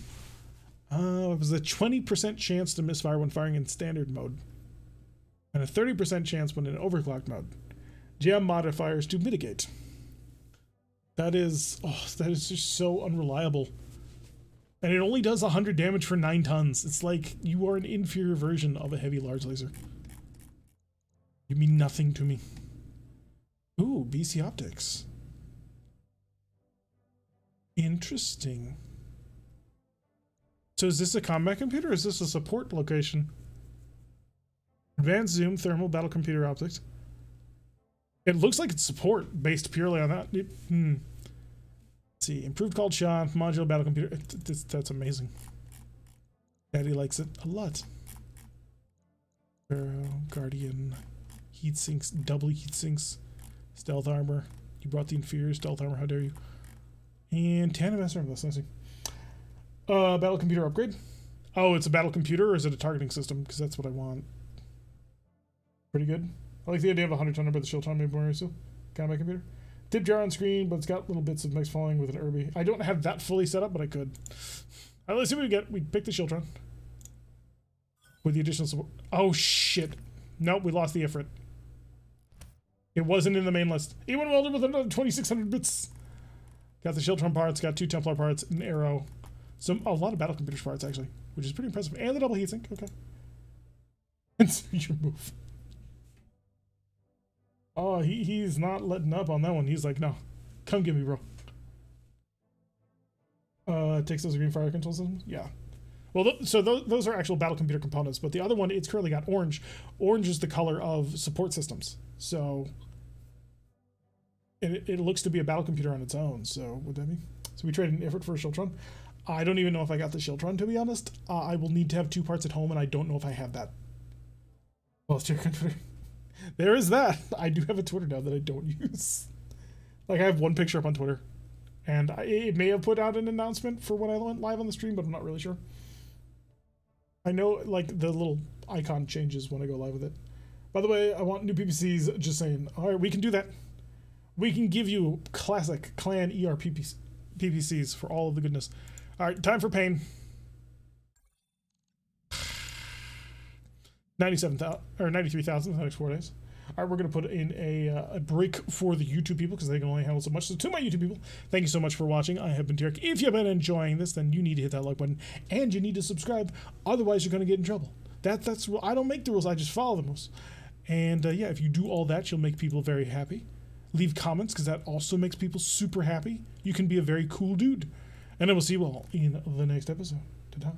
It was a 20% chance to misfire when firing in standard mode, and a 30% chance when in overclocked mode. Jam modifiers to mitigate. That is just so unreliable. And it only does 100 damage for 9 tons. It's like you are an inferior version of a heavy large laser. You mean nothing to me. Ooh, BC optics. Interesting. So is this a combat computer or is this a support location? Advanced zoom, thermal, battle computer optics. It looks like it's support based purely on that. Let's see, improved called shot, modular battle computer. That's amazing. Daddy likes it a lot. Guardian, heat sinks, double heat sinks, stealth armor. You brought the inferior stealth armor. How dare you? And tandem SRM. That's nice. Battle computer upgrade. Oh, it's a battle computer or is it a targeting system? Because that's what I want. Pretty good. I like the idea of a 100-tonner, but the Shieldtron maybe more so. Combat computer. Tip jar on screen, but it's got little bits of mix falling with an Irby. I don't have that fully set up, but I could. All right, let's see what we get. We picked the Shieldtron. With the additional support. Oh, shit. Nope, we lost the Ifrit. It wasn't in the main list. E1 welded with another 2,600 bits. Got the Shieldtron parts, got 2 Templar parts, an arrow. A lot of battle computer parts, actually, which is pretty impressive. And the double heatsink. Okay. And your move. Oh, he's not letting up on that one. He's like, no, come get me, bro. Takes those green fire control systems? Yeah. Well, those are actual battle computer components, but the other one, it's currently got orange. Orange is the color of support systems. So it looks to be a battle computer on its own. So would that be? So we traded an Ifrit for a Shieldtron. I don't even know if I got the Shieldtron, to be honest. I will need to have 2 parts at home, and I don't know if I have that. Well, it's your Twitter. There is that. I do have a Twitter now that I don't use. Like, I have 1 picture up on Twitter. And it may have put out an announcement for when I went live on the stream, but I'm not really sure. I know, like, the little icon changes when I go live with it. By the way, I want new PPCs, just saying. All right, we can do that. We can give you classic clan ER PPCs for all of the goodness. All right, time for pain. 97,000 or 93,000 in the next 4 days. All right, we're going to put in a break for the YouTube people because they can only handle so much. So to my YouTube people, thank you so much for watching. I have been Derek. If you've been enjoying this, then you need to hit that like button and you need to subscribe. Otherwise, you're going to get in trouble. That's I don't make the rules. I just follow the rules. And yeah, if you do all that, you'll make people very happy. Leave comments because that also makes people super happy. You can be a very cool dude. And I will see you all in the next episode. Ta-ta.